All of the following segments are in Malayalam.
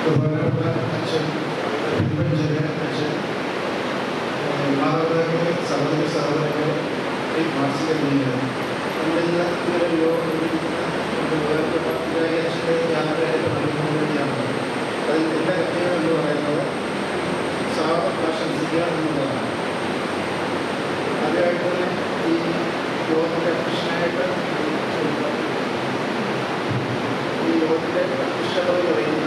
ബഹുമാനപ്പെട്ട അച്ഛൻ പിൻപഞ്ചന അച്ഛൻ, മാതാപിതാക്കളെ, സഹോദരി സഹോദരങ്ങളെ, ഈ മാനസിക നീങ്ങുന്നത് നമ്മളിന്ന് ഇങ്ങനെ യോഗം ബഹുമാനപ്പെട്ട അച്ഛൻ്റെ യാത്രയായിട്ട് നൽകുന്നത് വേണ്ടിയാണ്. അതിൽ എൻ്റെ കർത്തവ്യം എന്ന് പറയുന്നത് സാവധാനം ആശംസിക്കുക എന്നുള്ളതാണ്. ആദ്യമായിട്ട് തന്നെ ഈ യോഗത്തിൻ്റെ അധ്യക്ഷനായിട്ട് ഈ യോഗത്തിൻ്റെ അധ്യക്ഷത പറയുന്ന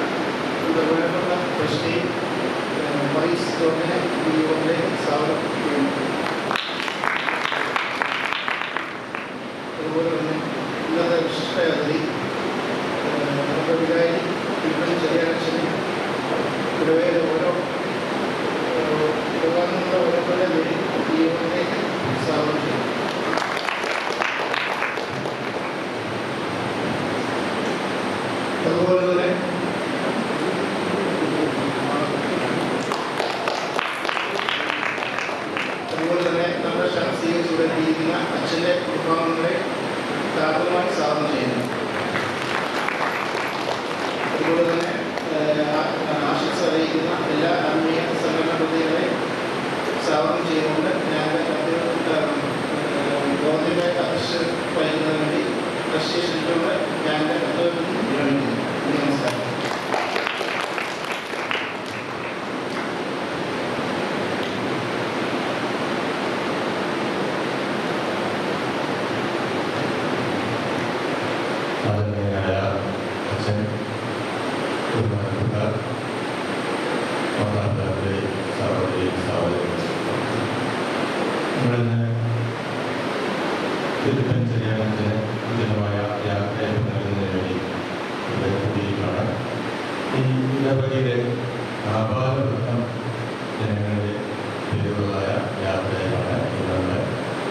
ബഹുമാനപ്പെട്ട ട്രസ്റ്റി വൈസ് ജോർജിനെ ഈ യോഗത്തിലേക്ക് സ്വാഗതം ചെയ്യുന്നു. അതുപോലെ തന്നെ ഇന്നത്തെ വിശിഷ്ട അതിഥി നമ്മുടെ വികാരി ഇപ്പം ചെറിയാച്ചനെ പൊതുവേ ഓരോ യോഗങ്ങളുടെ ഓരോരുത്തരുടെ പേര് ഈ യോഗത്തിലേക്ക് സ്വാഗതം ചെയ്യും. അതുപോലെ തന്നെ നമ്മുടെ സ്വീകരിച്ചുകൊണ്ടിരിക്കുന്ന അച്ഛൻ്റെ വിഭാഗങ്ങളെ ധാരാളമായി സ്വാഗതം ചെയ്യുന്നു. അതുപോലെ തന്നെ ആശംസ അറിയിക്കുന്ന എല്ലാ ആത്മീയ സംഘടനാ പ്രതികളെ സ്വാഗതം ചെയ്തുകൊണ്ട് ഞാൻ ഗവൺമെൻറ് അധ്യക്ഷൻ വഹിക്കുന്നതിന് വേണ്ടി പ്രശിക്ഷിച്ചുകൊണ്ട് ഞാൻ എൻ്റെ കർത്തവ്യം നിർവഹിക്കുന്നു. നമസ്കാരം. ഉചിതമായ യാത്രയിൽ നൽകുന്നതിന് വേണ്ടി ഇവിടെ കൂടിയിരിക്കുകയാണ്. ഈ ഇടവകയിലെ ആപാലവൃത്തം ജനങ്ങളുടെ പേരുള്ളതായ യാത്രയിലാണ് നമ്മൾ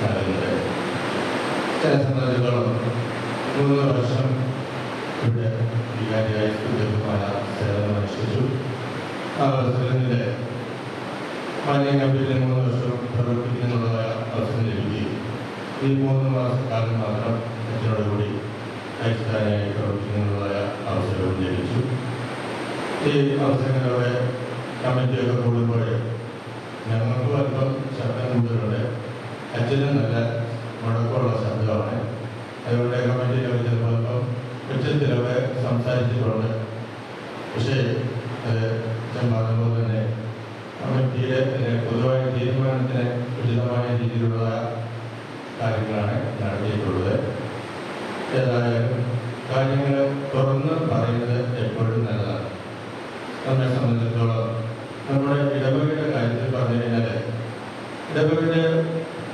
നൽകുന്നത്. ചില സംബന്ധിച്ചിടത്തോളം 3 വർഷം ഇവിടെ വികാരിയായി സുദീർഘമായ സേവനം അനുഷ്ഠിച്ചു. ആ അവസരത്തിൻ്റെ മാന്യകമ്പിയിൽ 3 വർഷം പ്രവർത്തിക്കുന്നുള്ളതായ അവസരം ലഭിക്കുകയും ഈ 3 മാസക്കാലം മാത്രം അച്ഛനോടുകൂടി അടിസ്ഥാനമായി പ്രവർത്തിക്കുന്നതായ അവസരവും ലഭിച്ചു. ഈ അവസരങ്ങളുടെ കമ്മിറ്റിയൊക്കെ കൂടുമ്പോൾ ഞങ്ങൾക്ക് അല്പം ശബ്ദം കൂടുതലുണ്ട്. അച്ഛനും നല്ല മുടക്കമുള്ള ശബ്ദമാണ്. അതുകൊണ്ട് കമ്മിറ്റിയിലൊക്കെ ചിലപ്പോൾ അല്പം ഉച്ചത്തിലൊക്കെ സംസാരിച്ചിട്ടുണ്ട്. പക്ഷേ അച്ഛൻ പറഞ്ഞതുപോലെ തന്നെ കമ്മിറ്റിയുടെ പൊതുവായ തീരുമാനത്തിന് ഉചിതമായ രീതിയിലുള്ള കാര്യങ്ങളാണ് നടത്തിയിട്ടുള്ളത്. ഏതായാലും കാര്യങ്ങൾ തുറന്ന് പറയുന്നത് എപ്പോഴും നല്ലതാണ്. നമ്മെ സംബന്ധിച്ചിടത്തോളം നമ്മുടെ ഇടവകയുടെ കാര്യത്തിൽ പറഞ്ഞു കഴിഞ്ഞാൽ ഇടവകയുടെ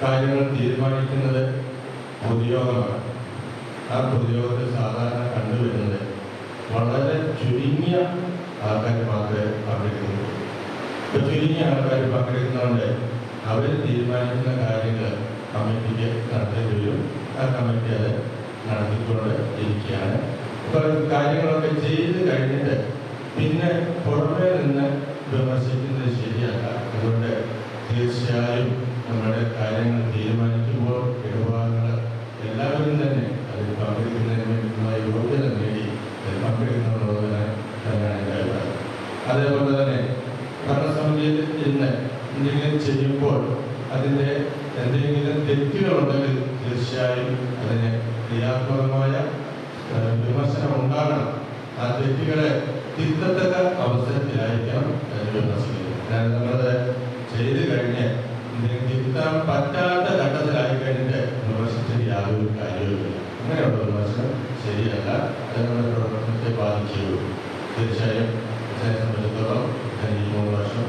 കാര്യങ്ങൾ തീരുമാനിക്കുന്നത് പൊതുയോഗമാണ്. ആ പൊതുയോഗത്തിൽ സാധാരണ കണ്ടുവരുന്നത് വളരെ ചുരുങ്ങിയ ആൾക്കാർ മാത്രമേ പങ്കെടുക്കുന്നുള്ളൂ. ഇപ്പോൾ ചുരുങ്ങിയ ആൾക്കാർ പങ്കെടുക്കുന്നതുകൊണ്ട് അവർ തീരുമാനിക്കുന്ന കാര്യങ്ങൾ കമ്മിറ്റിക്ക് നടത്തേണ്ടി വരും. ആ കമ്മിറ്റി അത് നടത്തിക്കൊണ്ട് ഇരിക്കുകയാണ്. അപ്പോൾ കാര്യങ്ങളൊക്കെ ചെയ്ത് കഴിഞ്ഞിട്ട് പിന്നെ പുറമേ നിന്ന് വിമർശിക്കുന്നത് ശരിയല്ല. അതുകൊണ്ട് തീർച്ചയായും നമ്മുടെ കാര്യങ്ങൾ തീരുമാനിക്കുമ്പോൾ ഇടപാടുകൾ എല്ലാവരും തന്നെ അതിൽ പങ്കെടുക്കുന്നതിന് വേണ്ടിയുള്ള യോഗ്യത നേടി അതിൽ പങ്കെടുക്കുന്നുള്ളതിന് തന്നെയാണ് എൻ്റെ അഭിപ്രായം. അതേപോലെ തന്നെ ഭരണസമിതിയിൽ ഇന്ന് എന്തെങ്കിലും ചെയ്യുമ്പോൾ അതിൻ്റെ എന്തെങ്കിലും തെറ്റുകളുണ്ടെങ്കിൽ തീർച്ചയായും അതിന് ക്രിയാത്മകമായ വിമർശനം ഉണ്ടാകണം. ആ തെറ്റുകളെ തിരുത്തത്തക്ക അവസരത്തിലായിരിക്കണം വിമർശിക്കുന്നത്. അതായത് നമ്മളത് ചെയ്ത് കഴിഞ്ഞ് എന്തെങ്കിലും തിരുത്താൻ പറ്റാത്ത ഘട്ടത്തിലായി കഴിഞ്ഞിട്ട് വിമർശിച്ചിട്ട് യാതൊരു കാര്യവുമില്ല. അങ്ങനെയുള്ള വിമർശനം ശരിയല്ല. അത് നമ്മുടെ പ്രവർത്തനത്തെ ബാധിക്കുകയുള്ളൂ. തീർച്ചയായും ഇതിനെ സംബന്ധിച്ചിടത്തോളം ഈ 3 വർഷം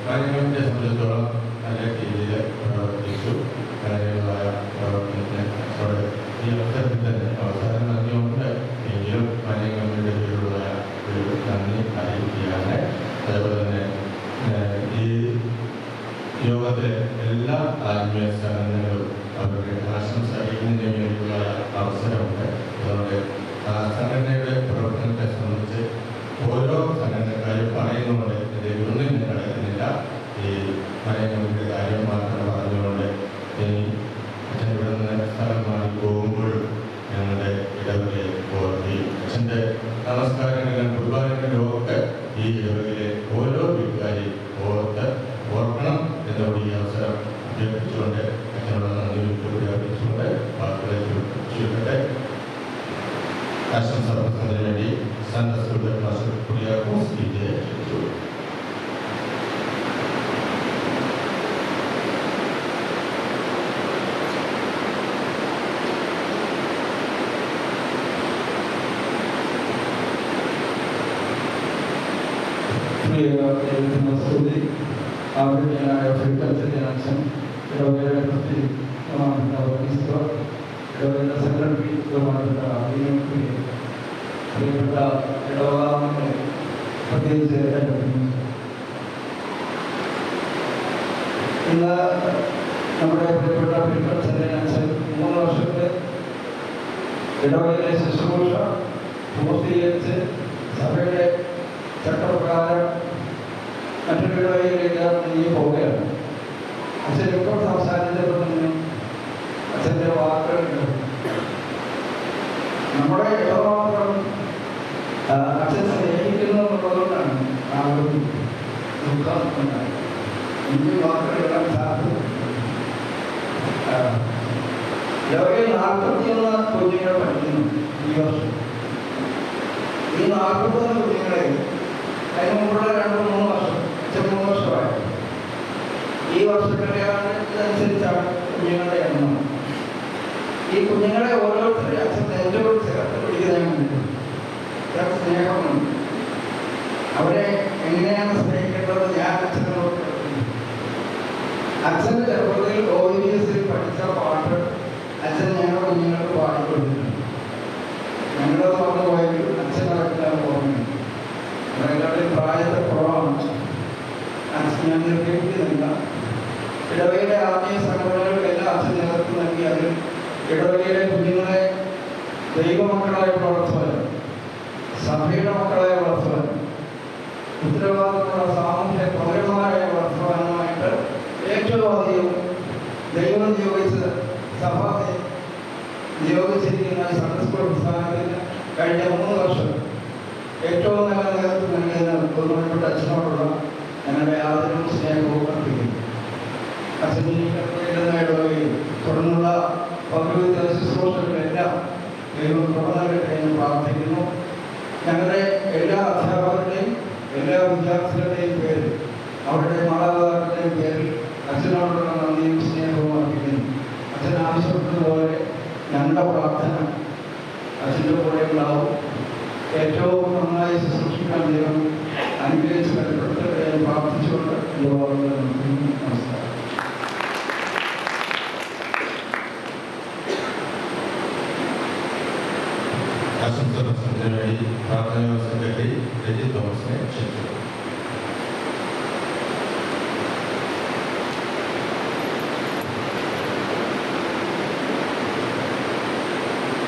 കാര്യങ്ങളെ സംബന്ധിച്ചിടത്തോളം നല്ല രീതിയിൽ പ്രവർത്തിച്ചു. കാര്യങ്ങളായ പ്രവർത്തനത്തിന് ഈ അവസരത്തിൽ തന്നെ അവസരം നൽകിയുകൊണ്ട് എങ്കിലും കാര്യങ്ങളുടെ പേരുള്ള ഒരു നന്ദി അറിയിക്കുകയാണ്. അതേപോലെ തന്നെ ഈ യോഗത്തിലെ എല്ലാ ആത്മീയ സംഘടനകളും അവരുടെ ആശംസ അറിയിക്കുന്നതിന് വേണ്ടിയുള്ള അവസരമുണ്ട്. അതുകൊണ്ട് ആ സംഘടനയുടെ പ്രവർത്തനത്തെ സംബന്ധിച്ച് ഓരോ സംഘടനക്കാരും പറയുന്നുണ്ട്. ഇതിലൊന്നും ഞാൻ കിടക്കുന്നില്ല. ഈ മലയാളികളുടെ കാര്യം മാത്രം പറഞ്ഞുകൊണ്ട് ഇനി അച്ഛൻ ഇവിടെ നിന്ന് സ്ഥലം മാറി പോകുമ്പോഴും ഞങ്ങളുടെ ഇടവകയെ ഓർക്കുകയും അച്ഛൻ്റെ നമസ്കാരങ്ങളിലും കുർബാനകളിലും ഒക്കെ ഈ ഇടവകയിലെ ഓരോ വീട്ടുകാരെയും ഓർക്കണം എന്നോട് ഈ അവസരം അഭ്യർത്ഥിച്ചുകൊണ്ട് അച്ഛനോട് നന്ദി അഭ്യർത്ഥിച്ചുകൊണ്ട് വാക്കുകളെ ചുരുക്കട്ടെ. ആശംസ പ്രസംഗത്തിന് വേണ്ടി സൺഡേ സ്കൂൾ മാസ്റ്റർ കുര്യാക്കോസ് ടീച്ചറെ ക്ഷണിച്ചു. ആദരണീയനായ അച്ഛൻ, ഇടവകയുടെ ട്രസ്റ്റി ഇടവകയുടെ സെക്രട്ടറി പ്രിയപ്പെട്ട ഇടവകാംഗങ്ങളെ, പ്രത്യേകിച്ച് ഇന്ന് നമ്മുടെ പ്രിയപ്പെട്ട അച്ഛൻ 3 വർഷത്തെ ഇടവകയിലെ ശുശ്രൂഷ പൂർത്തീകരിച്ച് സഭയുടെ ചട്ടപ്രകാരം മറ്റൊരു ഇടവകയിലേക്ക് നീങ്ങി പോവുകയാണ്. അച്ഛൻ ഇപ്പോൾ സംസാരിച്ചപ്പോൾ തന്നെ അച്ഛൻ്റെ വാക്കുകളുണ്ട്. നമ്മുടെ ഇടമാത്രം അച്ഛൻ സ്നേഹിക്കുന്നു എന്നുള്ളതുകൊണ്ടാണ് ആ ഒരു ദുഃഖം ഉണ്ടായത്. എനിക്ക് വാക്കുകളെല്ലാം സാധിക്കും. ഇടവകയിൽ 41 കുഞ്ഞുങ്ങൾ പഠിക്കുന്നു ഈ വർഷം. ഈ 41 കുഞ്ഞുങ്ങളെ അതിന് മുമ്പുള്ള 2-3 വർഷം 3 വർഷമായി. ഈ വർഷത്തിനനുസരിച്ചാണ് കുഞ്ഞുങ്ങളുടെ എണ്ണം. ഈ കുഞ്ഞുങ്ങളെ ഓരോരുത്തരും അച്ഛൻ നെഞ്ചോട് ചേർത്ത് പിടിക്കുന്നതിനുണ്ട്. സ്നേഹമുണ്ട്. അവരെ എങ്ങനെയാണ് സ്നേഹിക്കേണ്ടത് ഞാൻ അച്ഛനോട് അച്ഛൻ്റെ ചെറുപ്പത്തിൽ OVS പഠിച്ച പാട്ട് അച്ഛൻ ഞങ്ങളുടെ കുഞ്ഞുങ്ങൾക്ക് പാടിക്കൊടുത്തിട്ടുണ്ട്. ഞങ്ങളത് മറന്നു പോയെങ്കിൽ അച്ഛനടക്കാൻ ഓർമ്മയുണ്ട്. അവരെല്ലാവരുടെയും പ്രായത്തെ കുറവാണ്. അച്ഛൻ ഞാൻ നിർദ്ദേശിക്കുന്നില്ല. ഇടവകയിലെ ആത്മീയ സംഘടനകൾക്കെല്ലാം അച്ഛൻ നേതൃത്വം നൽകി അതിൽ ഇടവകയിലെ കുഞ്ഞുങ്ങളെ ദൈവമക്കളായി വളർത്തുവാൻ, സഭയുടെ മക്കളായി വളർത്തുവാൻ, ഉത്തരവാദിത്തമുള്ള സാമൂഹ്യ പൗരന്മാരായി വളർത്തുവാനുമായിട്ട് ഏറ്റവും അധികം ദൈവം നിയോഗിച്ച് സഭ നിയോഗിച്ചിരിക്കുന്ന സൺഡേ സ്കൂൾ പ്രസ്ഥാനത്തിന് കഴിഞ്ഞ 3 വർഷം ഏറ്റവും നല്ല നേതൃത്വം നൽകിയതിന് ബഹുമാനപ്പെട്ട അച്ഛനോടുള്ള ഞങ്ങളുടെ ആദരവും സ്നേഹവും അർപ്പിക്കുന്നു. അച്ഛൻ്റെ ഇടവകയിൽ തുടർന്നുള്ള പൗരോഹിത്യ ശുശ്രൂഷകളെല്ലാം ദൈവം കൃപ നൽകട്ടെ എന്ന് പ്രാർത്ഥിക്കുന്നു. ഞങ്ങളുടെ എല്ലാ അധ്യാപകരുടെയും എല്ലാ വിദ്യാർത്ഥികളുടെയും പേരിൽ അവരുടെ മാതാപിതാക്കളുടെയും പേരിൽ അച്ഛനോടുള്ള നന്ദിയും സ്നേഹവും അർപ്പിക്കുന്നു. അച്ഛൻ ആവശ്യപ്പെട്ടതുപോലെ ഞങ്ങളുടെ പ്രാർത്ഥന അച്ഛൻ്റെ കൂടെ ഉണ്ടാവും. ഏറ്റവും നന്നായി ശുശ്രൂഷിക്കാൻ ദൈവം അനുഗ്രഹിച്ച് ബലപ്പെടുത്തട്ടെ എന്ന് പ്രാർത്ഥിച്ചുകൊണ്ട് നമസ്കാരം. ആശംസ പ്രസംഗത്തിന് വേണ്ടി പ്രാർത്ഥനാ സെക്രട്ടറി രജിത് തോമസിനെ ക്ഷണിച്ചു.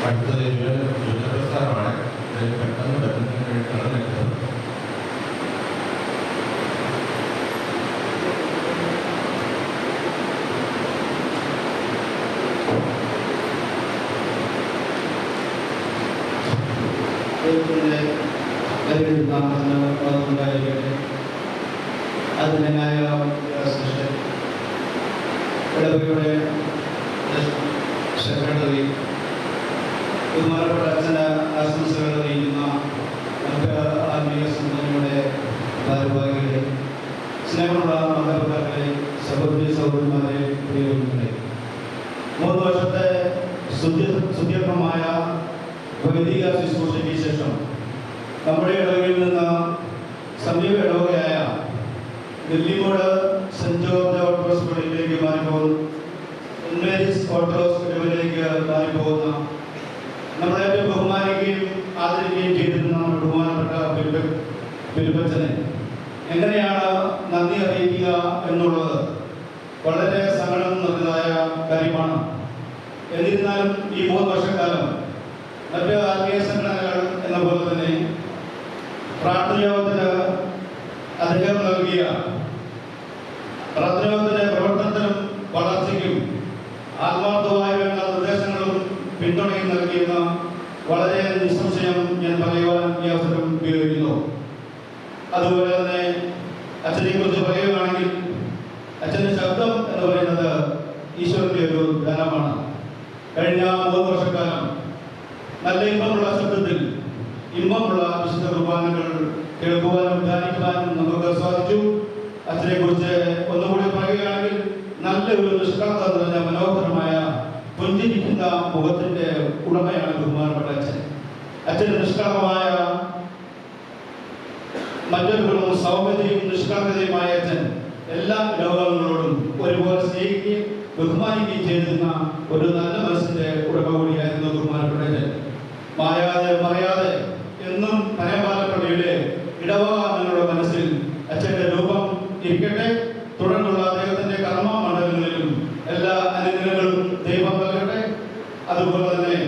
അടുത്തത് യുദ്ധപ്രസ്ഥാനമാണ്. പെട്ടെന്ന് ബന്ധത്തിന് വേണ്ടിയിട്ടാണ് നിൽക്കുന്നത്. ഉണ്ടായിരിക്കട്ടെ. അതിനായ ഇടവകയുടെ സെക്രട്ടറി ബഹുമാനപ്പെട്ട അച്ഛൻ്റെ ആശംസകൾ അറിയിക്കുന്ന ആത്മീയ സംഘടനയുടെ ഭാരവാഹികളെ, സ്നേഹമുള്ള മാതാപിതാക്കളെ, സഹോദരി സഹോദരന്മാരെ, പ്രിയപ്പെട്ടവരെ, 3 വർഷത്തെ സുദീർഘമായ വൈദിക ശുശ്രൂഷയ്ക്ക് ശേഷം നമ്മുടെ ഇടവകയിൽ നിന്ന് സമീപ ഇടവകയായ വെള്ളിമൂട് സെന്റ് ജോർജ് ഓർത്തഡോക്സ് പള്ളിയിലേക്ക് മാറിപ്പോകുന്ന സെന്റ് മേരീസ് ഓർത്തഡോക്സ് ഇടവകയിലേക്ക് മാറിപ്പോകുന്ന നമ്മളെ ബഹുമാനിക്കുകയും ആദരിക്കുകയും ചെയ്തിരുന്ന നമ്മുടെ ബഹുമാനപ്പെട്ട ഫിലിപ്പച്ചനെ എങ്ങനെയാണ് നന്ദി അറിയിക്കുക എന്നുള്ളത് വളരെ സങ്കടം നിറഞ്ഞതായ കാര്യമാണ്. എന്നിരുന്നാലും ഈ 3 വർഷക്കാലം മറ്റ് ആത്മീയ സംഘടനകൾ എന്ന പോലെ തന്നെ പ്രാർത്ഥനയോഗത്തിന് അദ്ദേഹം നൽകിയ പ്രാർത്ഥനയോഗത്തിന്റെ പ്രവർത്തനത്തിനും വളർച്ചയ്ക്കും ആത്മാർത്ഥമായി വേണ്ട നിർദ്ദേശങ്ങളും പിന്തുണയും നൽകിയെന്ന് വളരെ നിസ്സംശയം ഞാൻ പറയുവാൻ ഈ അവസരം ഉപയോഗിക്കുന്നു. അതുപോലെ തന്നെ അച്ഛനെ കുറിച്ച് പറയുകയാണെങ്കിൽ അച്ഛൻ്റെ ശബ്ദം എന്ന് പറയുന്നത് ഈശ്വരൻ്റെ ഒരു ധനമാണ്. കഴിഞ്ഞ 3 വർഷക്കാലം നല്ല ഇമ്പമുള്ള ശബ്ദത്തിൽ ഇമ്പമുള്ള വിശുദ്ധ കുർബാനകൾ കേൾക്കുവാനും ധ്യാനിക്കുവാനും നമുക്ക് സാധിച്ചു. അച്ഛനെ കുറിച്ച് ഒന്നുകൂടി പറയുകയാണെങ്കിൽ നല്ലൊരു നിഷ്കളങ്കത നിറഞ്ഞ മനോഹരമായ പുഞ്ചിരിക്കുന്ന മുഖത്തിന്റെ ഉടമയാണ് ബഹുമാനപ്പെട്ട അച്ഛൻ. അച്ഛൻ്റെ നിഷ്കളങ്കമായ മറ്റൊരു സൗമ്യതയും നിഷ്കളങ്കതയുമായ അച്ഛൻ എല്ലാ ലോകങ്ങളോടും ഒരുപോലെ സ്നേഹിക്കുകയും ബഹുമാനിക്കുകയും ചെയ്തിരുന്ന ഒരു നല്ല മനസ്സിന്റെ ഉടമ കൂടിയായിരുന്നു ബഹുമാനപ്പെട്ട അച്ഛൻ. മായാതെ മറയാതെ എന്നും പനയപാലപ്പള്ളിയുടെ ഇടവകാലങ്ങളുടെ മനസ്സിൽ അച്ഛൻ്റെ രൂപം ഇരിക്കട്ടെ. തുടർന്നുള്ള അദ്ദേഹത്തിന്റെ കർമ്മ മണ്ഡലങ്ങളിലും എല്ലാ അനുഗ്രഹങ്ങളും ദൈവം നൽകട്ടെ. അതുപോലെ തന്നെ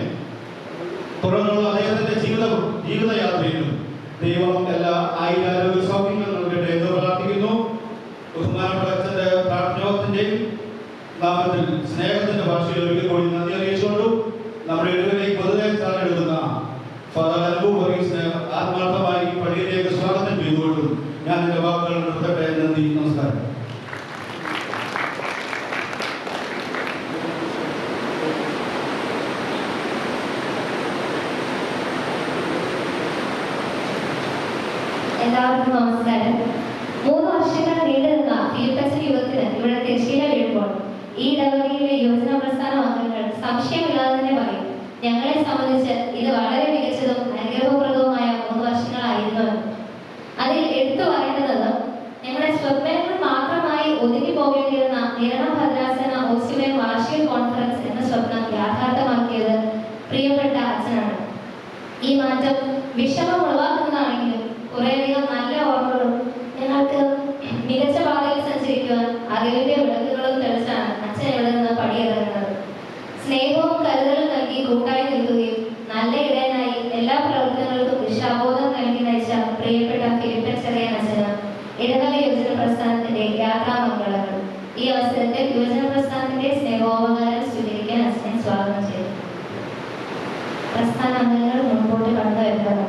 തുടർന്നുള്ള അദ്ദേഹത്തിന്റെ ജീവിതയാത്രയിലും ദൈവം എല്ലാ ആരോഗ്യ സൗഖ്യങ്ങൾ നൽകട്ടെ എന്ന് പ്രാർത്ഥിക്കുന്നു. ബഹുമാനപ്പെട്ട അച്ഛന്റെ പ്രാർത്ഥനയോത്തിന്റെയും നാമത്തിൽ സ്നേഹത്തിന്റെ ഭാഷയിൽ ഒരിക്കൽ കൂടി നന്ദി അറിയിച്ചുകൊണ്ടു നമ്മുടെ ഇടവിലേക്ക് പൊതുവെ സ്ഥാനമെടുക്കുന്ന ഫാദർ അൽബു വർഗീസിനെ ആത്മാർത്ഥമായി പള്ളിയിലേക്ക് സ്വാഗതം ചെയ്തുകൊണ്ടും ഞാൻ എൻ്റെ വാക്കുകൾ നിർത്തട്ടെ. നന്ദി, നമസ്കാരം. എല്ലാവർക്കും നമസ്കാരം. 3 വർഷങ്ങൾ നീണ്ടുനിന്ന ഫിലിപ്പച്ചൻ യുഗത്തിന് ഇവിടെ തിരശ്ശീല വീഴുമ്പോൾ ഈ ഇടവകയിലെ യുവജന പ്രസ്ഥാന അംഗങ്ങൾ സംശയമില്ലാതെ തന്നെ പറയും, ഞങ്ങളെ സംബന്ധിച്ച് ഇത് വളരെ മികച്ചതും അനുഗ്രഹപ്രദവുമായ 3 വർഷങ്ങളായിരുന്നു. അതിൽ എടുത്തു പറയേണ്ടത് ഞങ്ങളുടെ സ്വപ്നങ്ങൾ മാത്രമായി ഒതുങ്ങി പോകേണ്ടിയിരുന്ന നിരണം ഭദ്രാസന ഓസ്റ്റിമേൻ വാർഷിക കോൺഫറൻസ് എന്ന സ്വപ്നം യാഥാർത്ഥ്യമാക്കിയത് പ്രിയപ്പെട്ട അച്ഛനാണ്. ഈ മാറ്റം വിഷമം ഉളവാക്കുന്നതാണെങ്കിലും കുറേയധികം നല്ല ഓർമ്മകളും ഞങ്ങൾക്ക് മികച്ച പാതയിൽ സഞ്ചരിക്കുവാൻ അറിവിന്റെ വിളക്കുകളും തെളിച്ചാണ് അച്ഛൻ ഇവിടെ നിന്ന് പടിയിറങ്ങുന്നത്. സ്നേഹവും കരുതലും നൽകി കൂട്ടായി നിൽക്കുകയും നല്ല ഇടയനായി എല്ലാ പ്രവർത്തനങ്ങൾക്കും ദിശാബോധം നൽകി നയിച്ച പ്രിയപ്പെട്ട ഫിലിപ്പൻ ചെറിയൻ അച്ഛന് ഇടവക യുവജന പ്രസ്ഥാനത്തിന്റെ യാത്രാമംഗളങ്ങൾ. ഈ അവസരത്തിൽ യുവജന പ്രസ്ഥാനത്തിന്റെ സ്നേഹോപകാരം സ്വീകരിക്കാൻ അച്ഛനെ സ്വാഗതം ചെയ്തു. പ്രസ്ഥാന അംഗങ്ങൾ മുൻപോട്ട് കടന്നു വരുന്നതാണ്.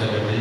സെക്രട്ടറി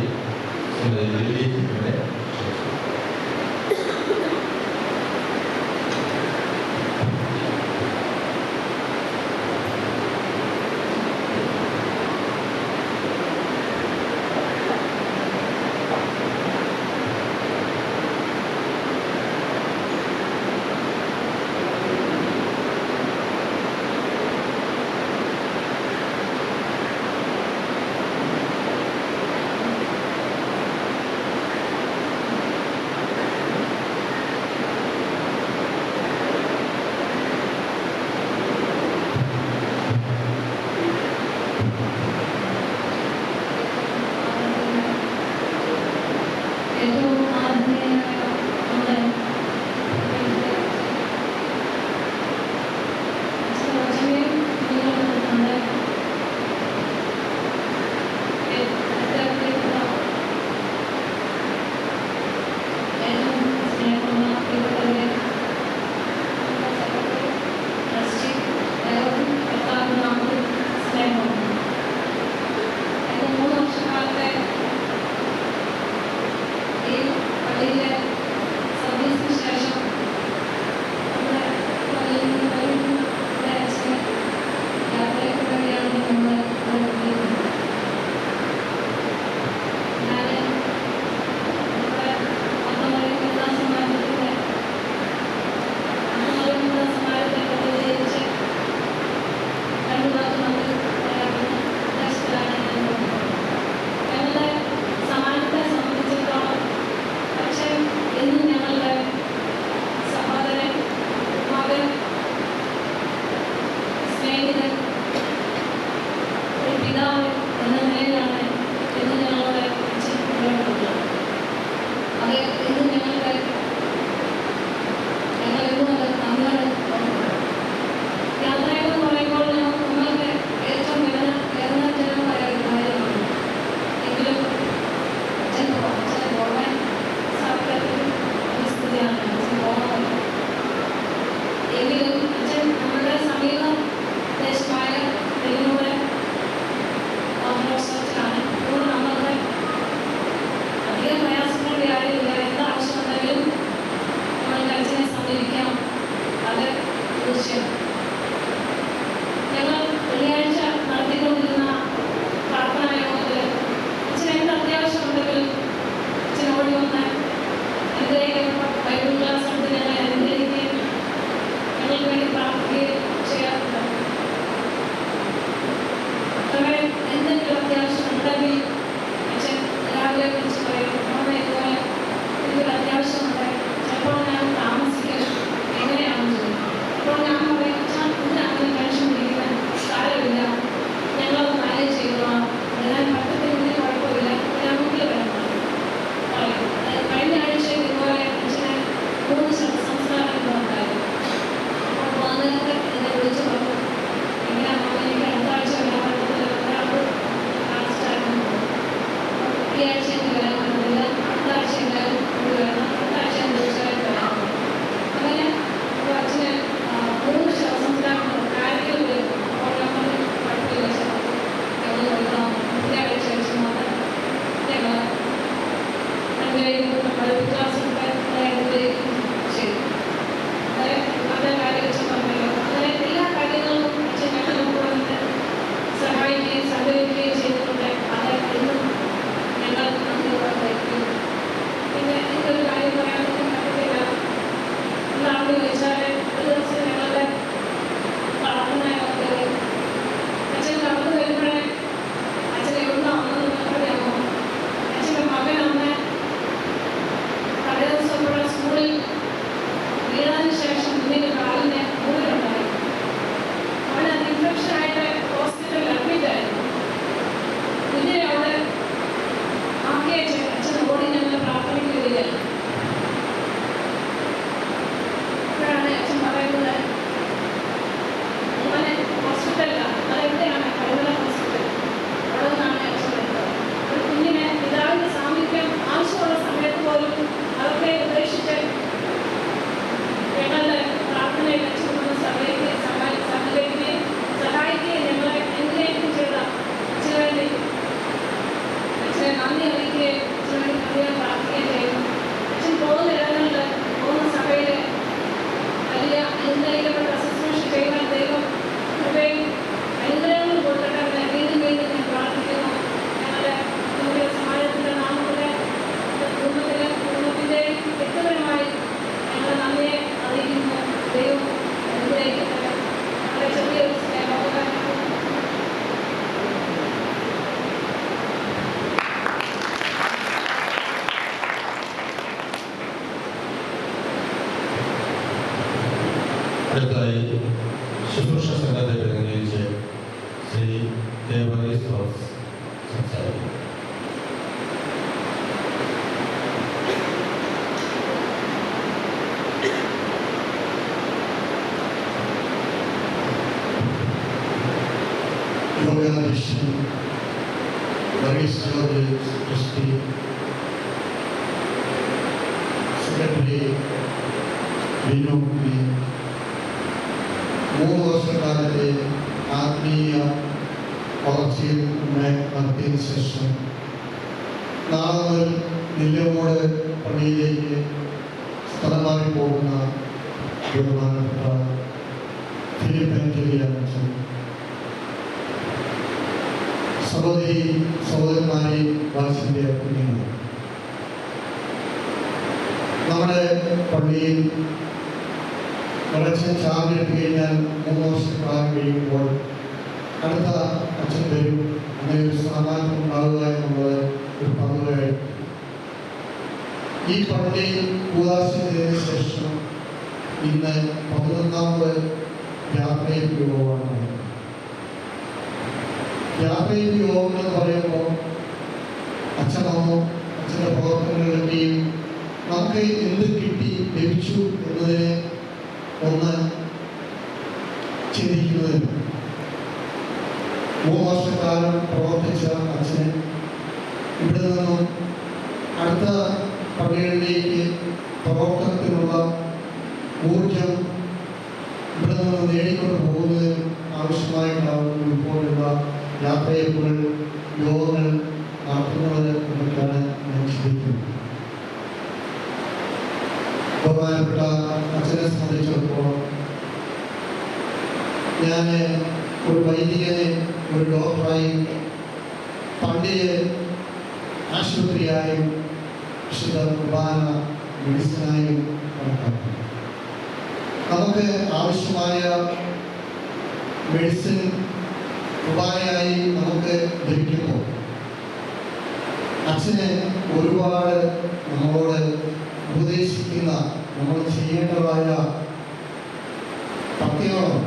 കുഞ്ഞിനെ അവിടെ ആക്കി അച്ഛൻ ഓടി ഞങ്ങൾ പ്രാർത്ഥനയ്ക്ക് വരികയല്ല. അപ്പോഴാണ് അച്ഛൻ പറയുന്നത്, മോനെ ഹോസ്പിറ്റലിലാണ്. അതെവിടെയാണ്? കരുതല ഹോസ്പിറ്റൽ. അവിടെ നിന്നാണ് അച്ഛൻ വരുന്നത്. ഒരു കുഞ്ഞിനെ പിതാവിൻ്റെ സാമീപ്യം ആവശ്യമുള്ള സമയത്ത് പോലും അതൊക്കെ ഉപേക്ഷിച്ച് ഞങ്ങളുടെ പ്രാർത്ഥനയിൽ അച്ഛൻ സഹായിക്കുകയും ഞങ്ങളെ എൻകറേജ് ചെയ്ത അച്ഛന് വേണ്ടി അച്ഛനെ നന്ദി അറിയിക്കുകയും അച്ഛന് വേണ്ടി പ്രത്യേകം പ്രാർത്ഥിക്കുകയും ചെയ്യുന്നു. അച്ഛൻ പോകുന്ന ഇടങ്ങളിൽ പോകുന്ന സഭയിൽ വലിയ അനുഗ്രഹിക്കപ്പെട്ട ശുശ്രൂഷ ചെയ്യുന്ന ദൈവം കൃപയും അനുഗ്രഹങ്ങളും കൊടുക്കട്ടെ എന്ന് വീണ്ടും വീണ്ടും ഞാൻ പ്രാർത്ഥിക്കുന്നു. ഞങ്ങളുടെ നമ്മുടെ സമാജത്തിൻ്റെ നാമത്തിലെ കുടുംബത്തിൻ്റെയും വ്യക്തിപരമായി ഞങ്ങളുടെ നന്ദിയെ അറിയിക്കുന്നു. ദൈവം അനുഗ്രഹിക്കട്ടെ. വളരെ ചെറിയൊരു സ്നേഹോപകാരം. അടുത്തതായി ശുശ്രൂഷ സംഘത്തെ പ്രതിനിധീകരിച്ച് ശ്രീ ദേവനീസ് തോമസ് സംസാരിക്കും. യോഗാധ്യക്ഷൻ Varghese George Christy, secretary Binu P, 3 വർഷക്കാലത്തെ ആത്മീയ വളർച്ചയിൽ നടത്തിയതിനു ശേഷം നാളെ മുതൽ നെല്ലിമൂട് പള്ളിയിലേക്ക് സ്ഥലം മാറി പോകുന്ന ബഹുമാനപ്പെട്ട ഫിലിപ്പൻ ചെറിയാച്ചൻ, സഹോദരി സഹോദരന്മാരെ, വാത്സല്യ കുഞ്ഞുങ്ങൾ, നമ്മുടെ പള്ളിയിൽ വളർച്ച ചാർജെടുത്ത് കഴിഞ്ഞാൽ 3 വർഷക്കാലം കഴിയുമ്പോൾ അടുത്ത അച്ഛൻ വരും. അങ്ങനെ ഒരു സമാധാനം ഉണ്ടാവുക എന്നുള്ളത് ഒരു പതിവായി ഈ പള്ളി കൂടാശത്തിന് ശേഷം ഇന്ന് 11ാമത് യാത്രയിൽ യോഗമാണ്. യാത്രയിൽ യോഗം എന്ന് പറയുമ്പോൾ അച്ഛനോ അച്ഛൻ്റെ പ്രവർത്തനങ്ങളിലൊക്കെയും നമുക്ക് എന്ത് കിട്ടി ലഭിച്ചു എന്നതിനെ ഒന്ന് ചിന്തിക്കുന്നതിന് 3 വർഷക്കാലം പ്രവർത്തിച്ച അച്ഛന് ഇവിടെ നിന്നും അടുത്ത പള്ളികളിലേക്ക് പ്രവർത്തനത്തിനുള്ള ഊർജം ഇവിടെ നിന്ന് നേടിക്കൊണ്ട് പോകുന്നതിന് ആവശ്യമായിട്ടുണ്ടാകുന്ന ഇപ്പോഴുള്ള യാത്രയപ്പുകൾ യോഗങ്ങൾ നടത്തുന്നത് എന്നൊക്കെയാണ് ഞാൻ ചിന്തിക്കുന്നത്. ബഹുമാനപ്പെട്ട അച്ഛനെ സംബന്ധിച്ചിടത്തോളം ഞാൻ ഒരു വൈദികനെ, ഒരു ഡോക്ടറായും പള്ളിയെ ആശുപത്രിയായും വിശുദ്ധ കുർബാന മെഡിസിനായും കണക്കാക്കും. നമുക്ക് ആവശ്യമായ മെഡിസിൻ കുർബാനയായി നമുക്ക് ലഭിക്കുമ്പോൾ അച്ഛന് ഒരുപാട് നമ്മളോട് ഉപദേശിക്കുന്ന, നമ്മൾ ചെയ്യേണ്ടതായ പത്യങ്ങളും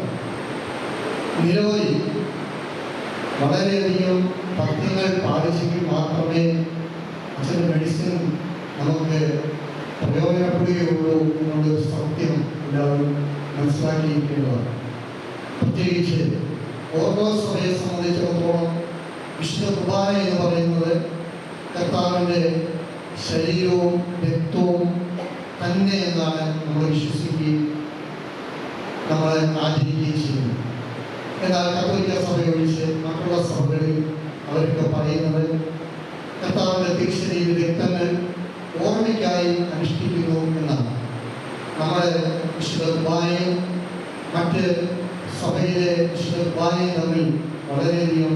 നിരവധി വളരെയധികം പത്യങ്ങൾ പാലിച്ചെങ്കിൽ മാത്രമേ അച്ഛൻ്റെ മെഡിസിൻ നമുക്ക് പ്രയോജനപ്പെടുകയുള്ളൂ എന്നുള്ളൊരു സത്യം എല്ലാവരും മനസ്സിലാക്കിയിരിക്കേണ്ടതാണ്. പ്രത്യേകിച്ച് ഓർത്തഡോക്സ് സഭയെ സംബന്ധിച്ചിടത്തോളം വിശുദ്ധ കുർബാന എന്ന് പറയുന്നത് കർത്താവിൻ്റെ ശരീരവും രക്തവും തന്നെ എന്നാണ് നമ്മൾ വിശ്വസിക്കുകയും നമ്മൾ ആചരിക്കുകയും ചെയ്യുന്നത്. എന്നാൽ കത്തോലിക്ക സഭ ഒഴിച്ച് മറ്റുള്ള സഭകളിൽ അവരൊക്കെ പറയുന്നത് കർത്താവിൻ്റെ തിരുശരീര രക്തങ്ങൾ ഓർമ്മയ്ക്കായി അനുഷ്ഠിക്കുന്നു എന്നാണ്. നമ്മൾ വിശുദ്ധ കുർബാനയും മറ്റ് സഭയിലെ വിശുദ്ധ കുർബാനയും തമ്മിൽ വളരെയധികം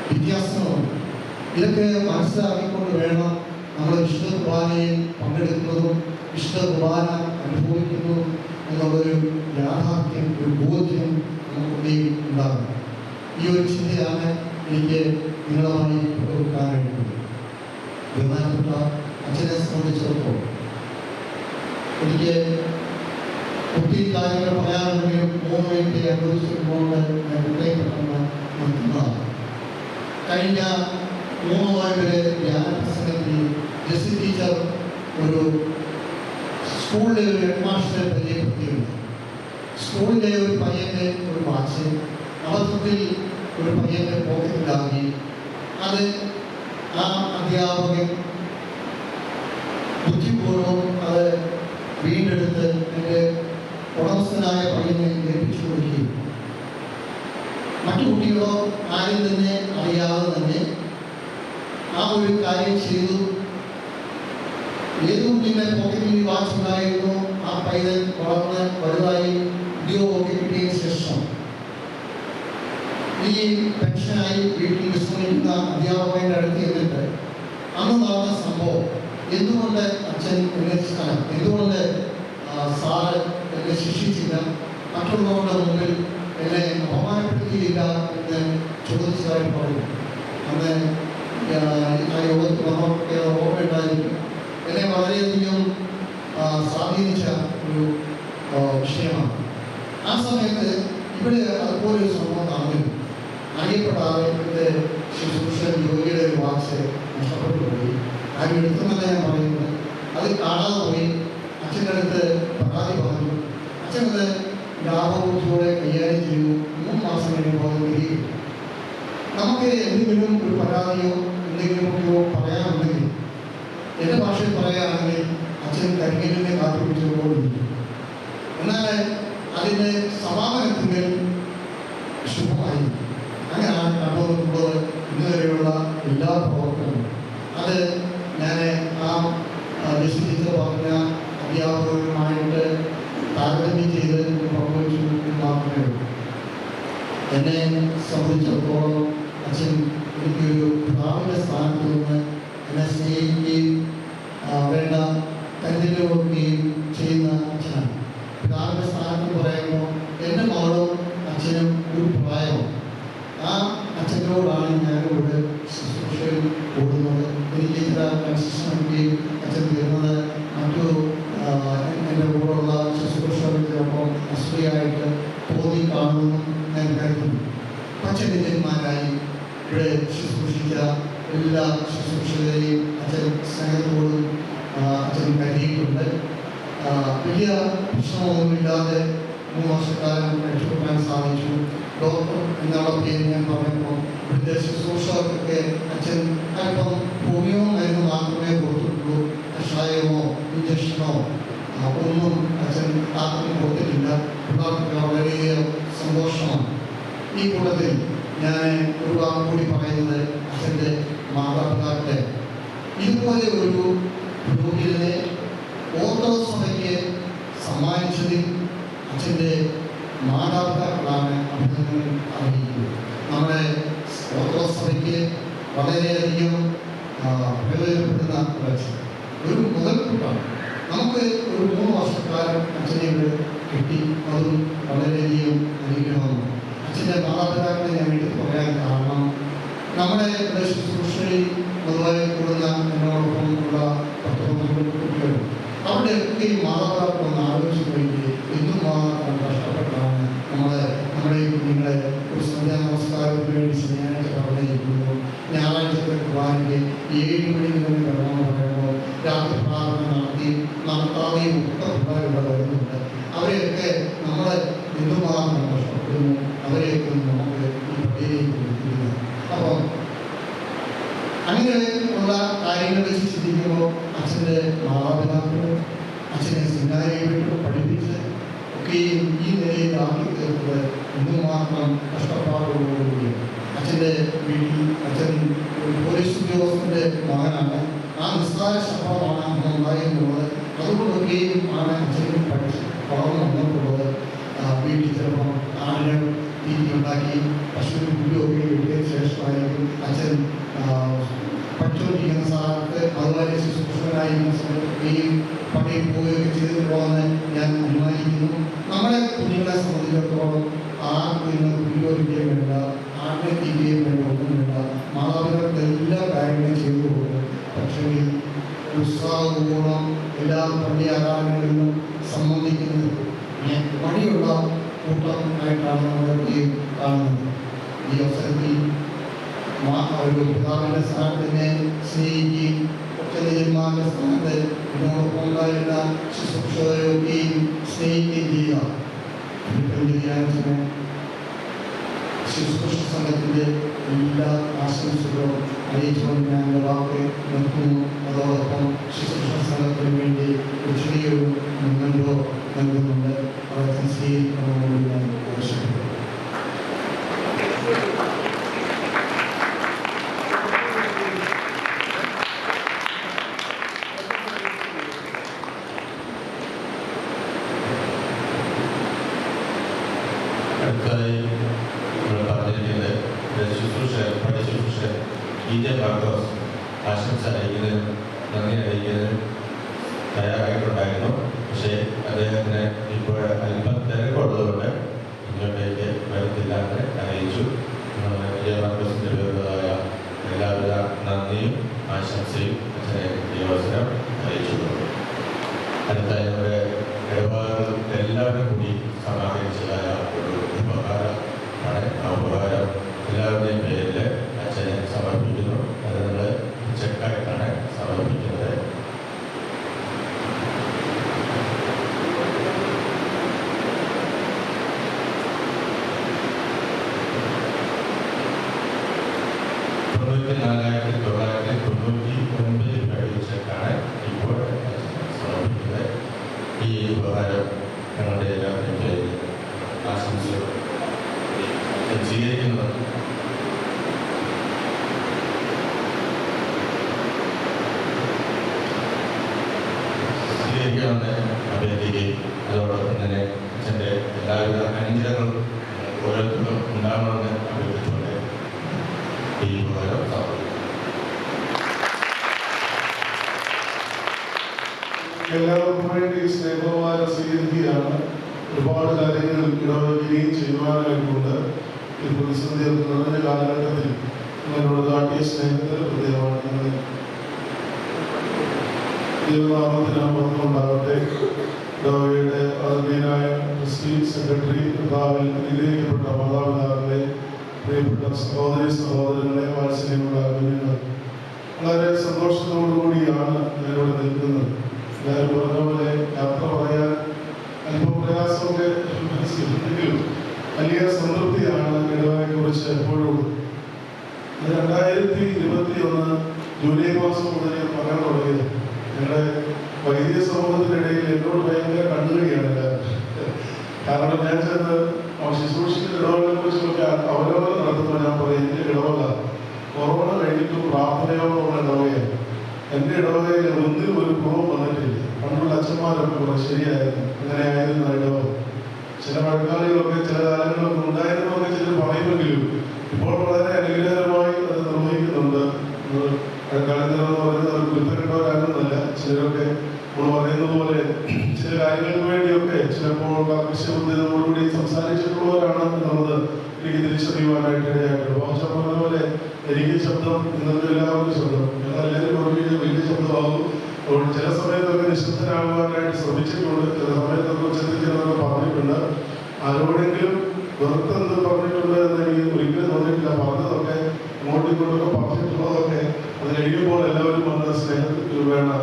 വ്യത്യാസങ്ങളുണ്ട്. ഇതൊക്കെ മനസ്സിലാക്കിക്കൊണ്ട് വേണം നമ്മൾ വിശുദ്ധ കുർബാനയിൽ പങ്കെടുക്കുന്നതും വിശുദ്ധ കുർബാന അനുഭവിക്കുന്നതും എന്നുള്ളൊരു യാഥാർത്ഥ്യം, ഒരു ബോധ്യം നമുക്കുള്ളിൽ ഉണ്ടാകും. ഈ ഒരു ചിന്തയാണ് എനിക്ക് നിങ്ങളുമായി പങ്കുവെക്കാനായിട്ടുള്ളത്. ബഹുമാനപ്പെട്ട അച്ഛനെ സംബന്ധിച്ചിടത്തോളം എനിക്ക് ഒത്തിരി കാര്യങ്ങൾ പറയാനുണ്ടെങ്കിലും 3 മിനിറ്റ് അനുവദിച്ചുകൊണ്ട് ഞാൻ പെട്ടെന്ന് നിർത്തുന്നതാണ്. കഴിഞ്ഞ 3 വരെ ധ്യാനപ്രസംഗത്തിൽ ജെസ്സി ടീച്ചർ ഒരു സ്കൂളിലെ ഒരു ഹെഡ് മാസ്റ്ററെ പരിചയപ്പെടുത്തിയിട്ടുണ്ട്. സ്കൂളിലെ ഒരു പയ്യൻ്റെ ഒരു വാച്ച് അബദ്ധത്തിൽ ഒരു പയ്യൻ്റെ പോക്കറ്റിലാക്കി. അത് ആ അധ്യാപകൻ ബുദ്ധിപൂർവ്വം അത് വീണ്ടെടുത്ത് എൻ്റെ ഉടമസ്ഥനായ പയ്യനെ ഏൽപ്പിച്ചു കൊടുക്കുകയും മറ്റു കുട്ടികളോ ആരും തന്നെ അറിയാതെ തന്നെ ആ ഒരു കാര്യം ചെയ്തു. ഏത് കുട്ടിയുടെ പോക്കറ്റിൽ വാച്ച് ഉണ്ടായിരുന്നു ആ പൈതൽ വളർന്ന് വലുതായി ഉദ്യോഗമൊക്കെ കിട്ടിയതിന് ശേഷം ഈ പെൻഷനായി വീട്ടിൽ വിശ്രമിക്കുന്ന അധ്യാപകൻ്റെ അടുത്ത് എന്നിട്ട് അന്ന് നടന്ന സംഭവം എന്തുകൊണ്ട് അച്ഛൻ എന്തുകൊണ്ട് സാറ് എന്നെ ശിക്ഷിച്ചില്ല, മറ്റുള്ളവരുടെ മുമ്പിൽ എന്നെ അപമാനപ്പെടുത്തിയില്ല എന്ന് ചോദിച്ചതായി പറഞ്ഞു. അന്ന് ആ യോഗത്തിൽ വന്നവർക്ക് ഓർമ്മയുണ്ടായിരിക്കും. എന്നെ വളരെയധികം സ്വാധീനിച്ച ഒരു വിഷയമാണ്. ആ സമയത്ത് ഇവിടെ അതുപോലൊരു സംഭവം നടന്നിരുന്നു. അറിയപ്പെടാതെ എൻ്റെ ശുശ്രൂഷ ജോലിയുടെ ഒരു വാച്ച് നഷ്ടപ്പെട്ടു പോയി. ആരും എടുക്കുമെന്നല്ല ഞാൻ പറയുന്നത്. അത് കാണാതെ പോയി. അച്ഛൻ്റെ അടുത്ത് പരാതി പറഞ്ഞു. അച്ഛനത് ലാഭബുദ്ധിയോടെ കൈകാര്യം ചെയ്തു. 3 മാസം കഴിയുമ്പോൾ അത് തിരികെ കിട്ടും. നമുക്ക് എന്തെങ്കിലും ഒരു പരാതിയോ എന്തെങ്കിലുമൊക്കെയോ പറയാനുണ്ടെങ്കിൽ, എൻ്റെ ഭാഷയിൽ പറയുകയാണെങ്കിൽ അച്ഛൻ കരിങ്കലിനെ കാത്തുപിടിച്ചതുപോലിരിക്കും. എന്നാൽ അതിൻ്റെ സമാപനത്തിൽ ശുഭമായി. അങ്ങനെയാണ് കണ്ടുവന്നിട്ടുള്ളത് ഇന്നുവരെയുള്ള എല്ലാ പ്രവർത്തനങ്ങളും. അത് ഞാൻ ആ ഡിസ്ട്രിക്ട് പറഞ്ഞ അധ്യാപകരുമായിട്ട് താരതമ്യം ചെയ്ത് പങ്കുവച്ചു മാത്രമേ ഉള്ളൂ. എന്നെ സംബന്ധിച്ചിടത്തോളം അച്ഛൻ എനിക്കൊരു പിതാവിൻ്റെ സ്ഥാനത്ത് നിന്ന് എന്നെ സ്നേഹിക്കുകയും വേണ്ട കരുതലുകയും ചെയ്യുന്ന അച്ഛനാണ്. പിതാവിൻ്റെ സ്ഥാനത്ത് പറയുമ്പോൾ എൻ്റെ മകളും അച്ഛനും ഒരു പ്രായമാണ്. ആ അച്ഛനോടാണ് ഞാനിവിടെ ശുശ്രൂഷയിൽ കൂടുന്നത്. എനിക്ക് ചില കൺസെഷൻ കിട്ടുകയും അച്ഛൻ തരുന്നത് മറ്റു എൻ്റെ കൂടെയുള്ള ശുശ്രൂഷകൾക്കൊപ്പം അസൂയായിട്ട് തോന്നി കാണുമെന്നും ഞാൻ കരുതുന്നു. അച്ഛനിജന്മാരായി ഇവിടെ ശുശ്രൂഷിച്ച എല്ലാ ശുശ്രൂഷകരെയും അച്ഛൻ സ്നേഹത്തോടും അച്ഛൻ കരുതിയിട്ടുണ്ട്. വലിയ പ്രശ്നമൊന്നുമില്ലാതെ 3 വർഷക്കാലം രക്ഷപ്പെടാൻ സാധിച്ചു. ഡോക്ടർ എന്നുള്ള പേര് ഞാൻ പറഞ്ഞപ്പോൾ ഇവിടുത്തെ ശുശ്രൂഷകർക്കൊക്കെ അച്ഛൻ അല്പം ഹോമിയോ മരുന്ന് മാത്രമേ കൊടുത്തിട്ടുള്ളൂ. കഷായമോ ഇഞ്ചക്ഷനോ ഒന്നും അച്ഛൻ ആർക്കും കൊടുത്തിട്ടില്ല. പിള്ളേർക്ക് വളരെയേറെ സന്തോഷമാണ്. ഈ കൂട്ടത്തിൽ ഞാൻ ഒരു വാക്ക് കൂടി പറയുന്നത് അച്ഛൻ്റെ മാതാപിതാക്കളെ ഇതുപോലെ ഒരു പുരോഹിതനെ ഓർത്തഡോക്സ് സഭയ്ക്ക് സമ്മാനിച്ചതിൽ അച്ഛൻ്റെ മാതാപിതാക്കളാണ് അഭിനന്ദനം അറിയിക്കുന്നത്. നമ്മുടെ ഓർത്തഡോക്സ് സഭയ്ക്ക് വളരെയധികം പ്രയോജനപ്പെടുന്ന ഒരു മുതൽക്കൂട്ടാണ്. നമുക്ക് ഒരു 3 വർഷക്കാലം അച്ഛനെ ഇവിടെ കിട്ടി. അതും വളരെയധികം അനുഗ്രഹമാണ്. അച്ഛൻ്റെ മാതാപിതാക്കളെ ഞാൻ എടുത്ത് പറയാൻ കാരണം നമ്മുടെ ശുശ്രൂഷയിൽ പൊതുവായി കൂടുന്ന എന്നോടൊപ്പം ഉള്ള 10-12 കുട്ടികൾ അവിടെയൊക്കെ ഈ മാതാപിതാക്കളൊന്ന് ആലോചിച്ച് കഴിഞ്ഞ് എന്തുമാത്രം കഷ്ടപ്പെട്ടാണ് നമ്മുടെ ഈ കുഞ്ഞുങ്ങളെ ഒരു സന്ധ്യാ നമസ്കാരത്തിന് വേണ്ടി ശനിയാഴ്ച പറഞ്ഞിരിക്കുന്നു. ഞായറാഴ്ചത്തെ കുർബാനയ്ക്ക് 7 മണിക്ക് തന്നെ വരണമെന്ന് പറയുമ്പോൾ രാത്രി പ്രാർത്ഥന നടത്താതെയും ഒക്കെ പിള്ളേരുടെ വരുന്നുണ്ട്. അവരെയൊക്കെ നമ്മൾ എന്തുമാത്രം കഷ്ടപ്പെടുന്നു. അവരെയൊക്കെ നമുക്ക് ഈ പള്ളിയിലേക്ക് കൊടുക്കുന്നത്. അപ്പം അങ്ങനെ ഉള്ള കാര്യങ്ങൾ വെച്ച് ചിന്തിക്കുമ്പോൾ അച്ഛൻ്റെ മാതാപിതാക്കൾ അച്ഛനെ സെമിനാരിയിട്ട് പഠിപ്പിച്ച് ഒക്കെയും ഈ നിലയിൽ ആക്കി തീർത്തത് എന്തുമാത്രം കഷ്ടപ്പാടുകളോടുകൂടി. അച്ഛൻ്റെ വീട്ടിൽ അച്ഛൻ ഒരു പോലീസ് ഉദ്യോഗസ്ഥൻ്റെ മകനാണ്. ആ നിസ്സാര ശമ്പളമാണ് അന്ന് ഉണ്ടായിരുന്നുള്ളത്. അതുകൊണ്ടൊക്കെയും ആണ് അച്ഛനും പഠിച്ച് വളർന്നു വന്നിട്ടുള്ളത്. വീട്ടിൽ ചിലപ്പോൾ ആടിനെ തീറ്റി ഉണ്ടാക്കി പശുവിന് പുല്ലൊക്കെ കിട്ടിയതിന് ശേഷമായിരിക്കും അച്ഛൻ പഠിച്ചുകൊണ്ടിരിക്കുന്ന സ്ഥാനത്ത് അതുപോലെ ശുശ്രൂഷകനായിരിക്കുന്ന സമയത്തൊക്കെയും പള്ളിയിൽ പോവുകയൊക്കെ ചെയ്തിട്ടുള്ളതെന്ന് ഞാൻ അനുമാനിക്കുന്നു. നമ്മുടെ കുഞ്ഞുങ്ങളെ സംബന്ധിച്ചിടത്തോളം ആർക്കും ഇന്ന് പുല്ലോരിക്കുകയും വേണ്ട, ആടിനെ തീറ്റുകയും വേണ്ട, ഒന്നും വേണ്ട. മാതാപിതാക്കൾ എല്ലാ കാര്യങ്ങളും ചെയ്തു കൊടുക്കും. പക്ഷേ ഉത്സാഹപൂർവ്വം എല്ലാ പള്ളി ആരാധനകളിലും സംബന്ധിക്കുന്നത് വഴിയുള്ള കൂട്ടമായിട്ടാണ് നമ്മൾ കാണുന്നത്. ഈ അവസരത്തിൽ ഒരു പിതാവിൻ്റെ സ്ഥാനത്തിനെ സ്നേഹിക്കുകയും അച്ഛനന്മാരുടെ സ്ഥാനത്ത് ഇതിനോടൊപ്പം ഉണ്ടായിരുന്ന ശുശ്രൂഷകരെയൊക്കെയും സ്നേഹിക്കുകയും ചെയ്യുക. ശുശ്രൂഷ സംഘത്തിൻ്റെ എല്ലാ ആശംസകളും അറിയിച്ചുകൊണ്ട് ഞാൻ എൻ്റെ വാക്ക് നിർത്തുന്നു. അതോടൊപ്പം ശുശ്രൂഷ സംഘത്തിന് വേണ്ടി ഒരു ചെറിയൊരു മുന്നോ നൽകുന്നുണ്ട്. അവർക്ക് സ്വീകരിക്കണമെന്ന് ഞാൻ ആവശ്യപ്പെടുന്നു. അടുത്തതായി നമ്മൾ പറഞ്ഞിരിക്കുന്നത് ശുശ്രൂഷ EJ മാർക്കോസ് ആശംസ അറിയിക്കുന്നതിനും നന്ദി അറിയിക്കുന്നതിനും തയ്യാറായിട്ടുണ്ടായിരുന്നു. പക്ഷേ അദ്ദേഹത്തിന് ഇപ്പോൾ അല്പം തിരക്കുള്ളതുകൊണ്ട് ഇങ്ങോട്ടേക്ക് വരത്തില്ല എന്ന് അറിയിച്ചു. EJ മാർക്കോസിൻ്റെ പേരുള്ളതായ എല്ലാവിധ നന്ദിയും ആശംസയും അച്ഛനെ ഈ അവസരം അറിയിച്ചു. അടുത്തായി നമ്മുടെ ഇടപാടുകൾ എല്ലാവരും കൂടി സമാഹരിച്ചതായ ഒരു ഉപകാരമാണ്. ആ ഉപകാരം എല്ലാവരുടെയും പേരിൽ അച്ഛനെ സമർപ്പിക്കുന്നു. അത് നമ്മൾ ചെക്കായിട്ടാണ് സമർപ്പിക്കുന്നത്. $94,999 ചെക്കാണ് ഇപ്പോൾ സമർപ്പിക്കുന്നത്. ഈ ഉപകാരം ഞങ്ങളുടെ എല്ലാവരുടെയും പേരിൽ ആശംസകൾ സ്വീകരിക്കുന്നത്. സ്വീകരിക്കാമെന്ന് അഭ്യർത്ഥിക്കുകയും അതോടൊപ്പം തന്നെ അച്ഛൻ്റെ എല്ലാവിധ അനുഗ്രഹങ്ങളും ഓരോരുത്തർക്കും ഉണ്ടാകണമെന്ന് അഭ്യർത്ഥിച്ചുകൊണ്ട് ഈ ഉപകാരം സമർപ്പിക്കുന്നു. എല്ലാവർക്കും വേണ്ടി സ്നേഹോപകാരം സ്വീകരിക്കുകയാണ്. ഒരുപാട് കാര്യങ്ങൾ ഇടവയ്ക്കുകയും ചെയ്യുവാനായിട്ടുണ്ട്. ഈ പ്രതിസന്ധി നിറഞ്ഞ കാലഘട്ടത്തിൽ നിങ്ങളോട് കാട്ടിയ സ്നേഹത്തിന് ഹൃദയമാണ്. ദൈവനാമത്തിന് മഹത്വമുണ്ടാകട്ടെ. ഇടവകയുടെ ആദരണീയനായ ട്രസ്റ്റി സെക്രട്ടറി, കർത്താവിൽ അനുഗ്രഹിക്കപ്പെട്ട മാതാപിതാക്കളെ, പ്രിയപ്പെട്ട സഹോദരി സഹോദരങ്ങളെ, വാത്സല്യമുള്ള കുഞ്ഞുങ്ങൾ, വളരെ സന്തോഷത്തോടുകൂടിയാണ് ഞാനിവിടെ നിൽക്കുന്നത്. എല്ലാവരും പറഞ്ഞ പോലെ യാത്ര പറയാൻ അല്പം പ്രയാസമൊക്കെ മനസ്സിലുണ്ടെങ്കിലും വലിയ സംതൃപ്തിയാണ് ഇടവകയെക്കുറിച്ച് എപ്പോഴും. 2021 ജൂലൈ മാസം മുതൽ ഞാൻ പറയാൻ തുടങ്ങിയത്. ഞങ്ങളുടെ വൈദിക സമൂഹത്തിനിടയിൽ എന്നോട് ഭയങ്കര കണ്ണുകടിയാണ് എല്ലാവരും. കാരണം ഞാൻ ചെന്ന് ശുശ്രൂഷിക്കുന്ന ഇടവകളെ കുറിച്ചൊക്കെ അവലോകനം നടത്തുമ്പോൾ ഞാൻ പറയും, എൻ്റെ ഇടവക കൊറോണ കഴിഞ്ഞിട്ടും പ്രാർത്ഥനയോടുള്ള ഇടവകയാണ്. എൻ്റെ ഇടവകയിൽ ഒന്നിനും ഒരു കുറവ് വന്നിട്ടില്ല. പണ്ടുള്ള അച്ഛന്മാരൊക്കെ പറഞ്ഞു ശരിയായിരുന്നു, അങ്ങനെയായിരുന്നു ഇടവക. ചില മഴക്കാലികളൊക്കെ ചില കാലങ്ങളൊക്കെ ഉണ്ടായിരുന്നൊക്കെ ചിലർ പറയുമെങ്കിലും ഇപ്പോൾ വളരെ അനുഗ്രഹമായി അത് നിർവഹിക്കുന്നുണ്ട്. മഴക്കാലത്തിലെന്ന് പറയുന്നത് അവർ കുരുത്തപ്പെട്ടവരാകുന്നതല്ല. ചിലരൊക്കെ നമ്മൾ പറയുന്നത് പോലെ ചില കാര്യങ്ങൾക്ക് വേണ്ടിയൊക്കെ ചിലപ്പോൾ ആവശ്യബുദ്ധിയോടുകൂടി സംസാരിച്ചിട്ടുള്ളവരാണ് എന്നുള്ളത് എനിക്ക് തിരിച്ചറിയുവാനായിട്ട് ഇടയായിട്ടുണ്ട്. ഭാഷ പറഞ്ഞ പോലെ എനിക്ക് ശബ്ദം ഇന്നത്തെ എല്ലാവർക്കും ശബ്ദം എല്ലാവരും വലിയ ശബ്ദമാകും. അതുകൊണ്ട് ചില സമയത്തൊക്കെ നിശബ്ദനാകുവാനായിട്ട് ശ്രമിച്ചിട്ടുണ്ട്. ചില സമയത്തൊക്കെ ചിലതൊക്കെ പറഞ്ഞിട്ടുണ്ട്. ആരോടെങ്കിലും വെറുത്തെന്ത് പറഞ്ഞിട്ടുണ്ട് എന്ന് എനിക്ക് ഒരിക്കലും തോന്നിയിട്ടില്ല. പറഞ്ഞതൊക്കെ അങ്ങോട്ടും ഇങ്ങോട്ടൊക്കെ പറഞ്ഞിട്ടുള്ളതൊക്കെ അത് കഴിയുമ്പോൾ എല്ലാവരും വന്ന് സ്നേഹത്തിൽ വേണം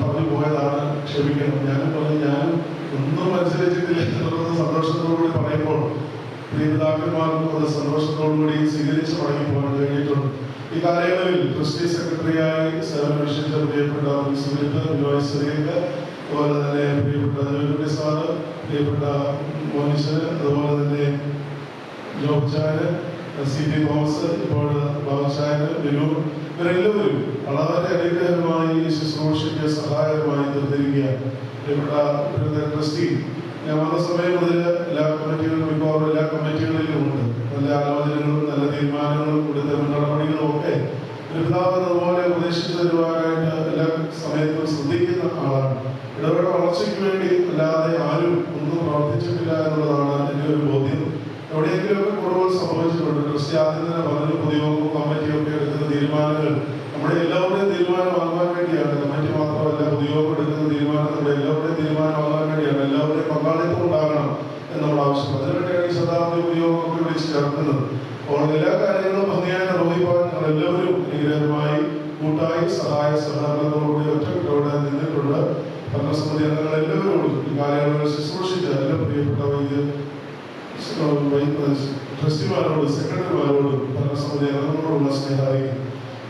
പറഞ്ഞു പോയതാണ്, ക്ഷമിക്കണം. ഞാനും പറഞ്ഞു ഞാനും ഒന്നും മനസ്സിലാക്കിയിട്ടില്ല എന്നുള്ളത് സന്തോഷത്തോടുകൂടി പറയുമ്പോൾ പ്രിയപിതാക്കന്മാർക്കും അത് സന്തോഷത്തോടുകൂടി സ്വീകരിച്ച് മടങ്ങി പോകാൻ കഴിഞ്ഞിട്ടുണ്ട്. ഈ കാലയളവിൽ ട്രസ്റ്റി സെക്രട്ടറിയായി സേവനമനുഷ്ഠിച്ച പ്രിയപ്പെട്ട സുഹൃത്ത്, അതുപോലെ തന്നെ പ്രിയപ്പെട്ട ജോലി സാറ്, പ്രിയപ്പെട്ട മോനിഷന്, അതുപോലെ തന്നെ ജോബ് CP തോമസ്, ഇപ്പോൾ ബാബുചായന്, വിനു, ഇവരെല്ലാവരും വളരെ അനുഗ്രഹമായി ഈ ശുശ്രൂഷയ്ക്ക് സഹായകമായി തീർന്നിരിക്കുകയാണ്. പ്രിയപ്പെട്ട ട്രസ്റ്റി, ഞാൻ വന്ന സമയം മുതൽ എല്ലാ കമ്മിറ്റികളിലും മിക്കവാറും എല്ലാ കമ്മിറ്റികളിലും ഉണ്ട്. നല്ല ആലോചനകളും നല്ല തീരുമാനങ്ങളും കൊടുത്ത നടപടികളും ഒക്കെ ഒരു പിതാവെന്നതുപോലെ ഉപദേശിച്ചു തരുവാനായിട്ട് എല്ലാ സമയത്തും ശ്രദ്ധിക്കുന്ന ആളാണ്. ഇടവേള വളർച്ചയ്ക്ക് വേണ്ടി അല്ലാതെ ആരും ഒന്നും പ്രവർത്തിച്ചിട്ടില്ല എന്നുള്ളതാണ് എൻ്റെ ഒരു ബോധ്യം. എവിടെയെങ്കിലുമൊക്കെ കുറവുകൾ സംഭവിച്ചിട്ടുണ്ട്. ട്രസ്റ്റി ആദ്യം തന്നെ പറഞ്ഞു, പൊതുയോഗവും കമ്മിറ്റിയൊക്കെ എടുക്കുന്ന തീരുമാനങ്ങൾ നമ്മുടെ എല്ലാവരുടെയും തീരുമാനമാകാൻ വേണ്ടിയാണ്. കമ്മിറ്റി മാത്രമല്ല, പൊതുയോഗം എടുക്കുന്ന തീരുമാനം നമ്മുടെ എല്ലാവരുടെയും തീരുമാനമാകാൻ വേണ്ടിയാണ്. എല്ലാവരുടെയും പങ്കാളിത്തം ഉണ്ടാകണം എന്നുള്ള ആവശ്യം. അതിനുവേണ്ടിയാണ് ഈ ശതാബ്ദി പൊതുയോഗമൊക്കെ വിളിച്ച് ചേർക്കുന്നത്. അപ്പോൾ എല്ലാ കാര്യങ്ങളും ഭംഗിയായി സഹായ സഹകരണത്തോടുകൂടി ഒറ്റപ്പെട്ടോടെ നിന്നിട്ടുണ്ട്. ഭരണസമിതി അംഗങ്ങൾ എല്ലാവരോടും ഈ കാലയളവിൽ ശുശ്രൂഷിച്ച എല്ലാ പ്രിയപ്പെട്ട ട്രസ്റ്റിമാരോടും സെക്രട്ടറിമാരോടും ഭരണസമിതി അംഗങ്ങളോടുള്ള സ്നേഹം അറിയിക്കും.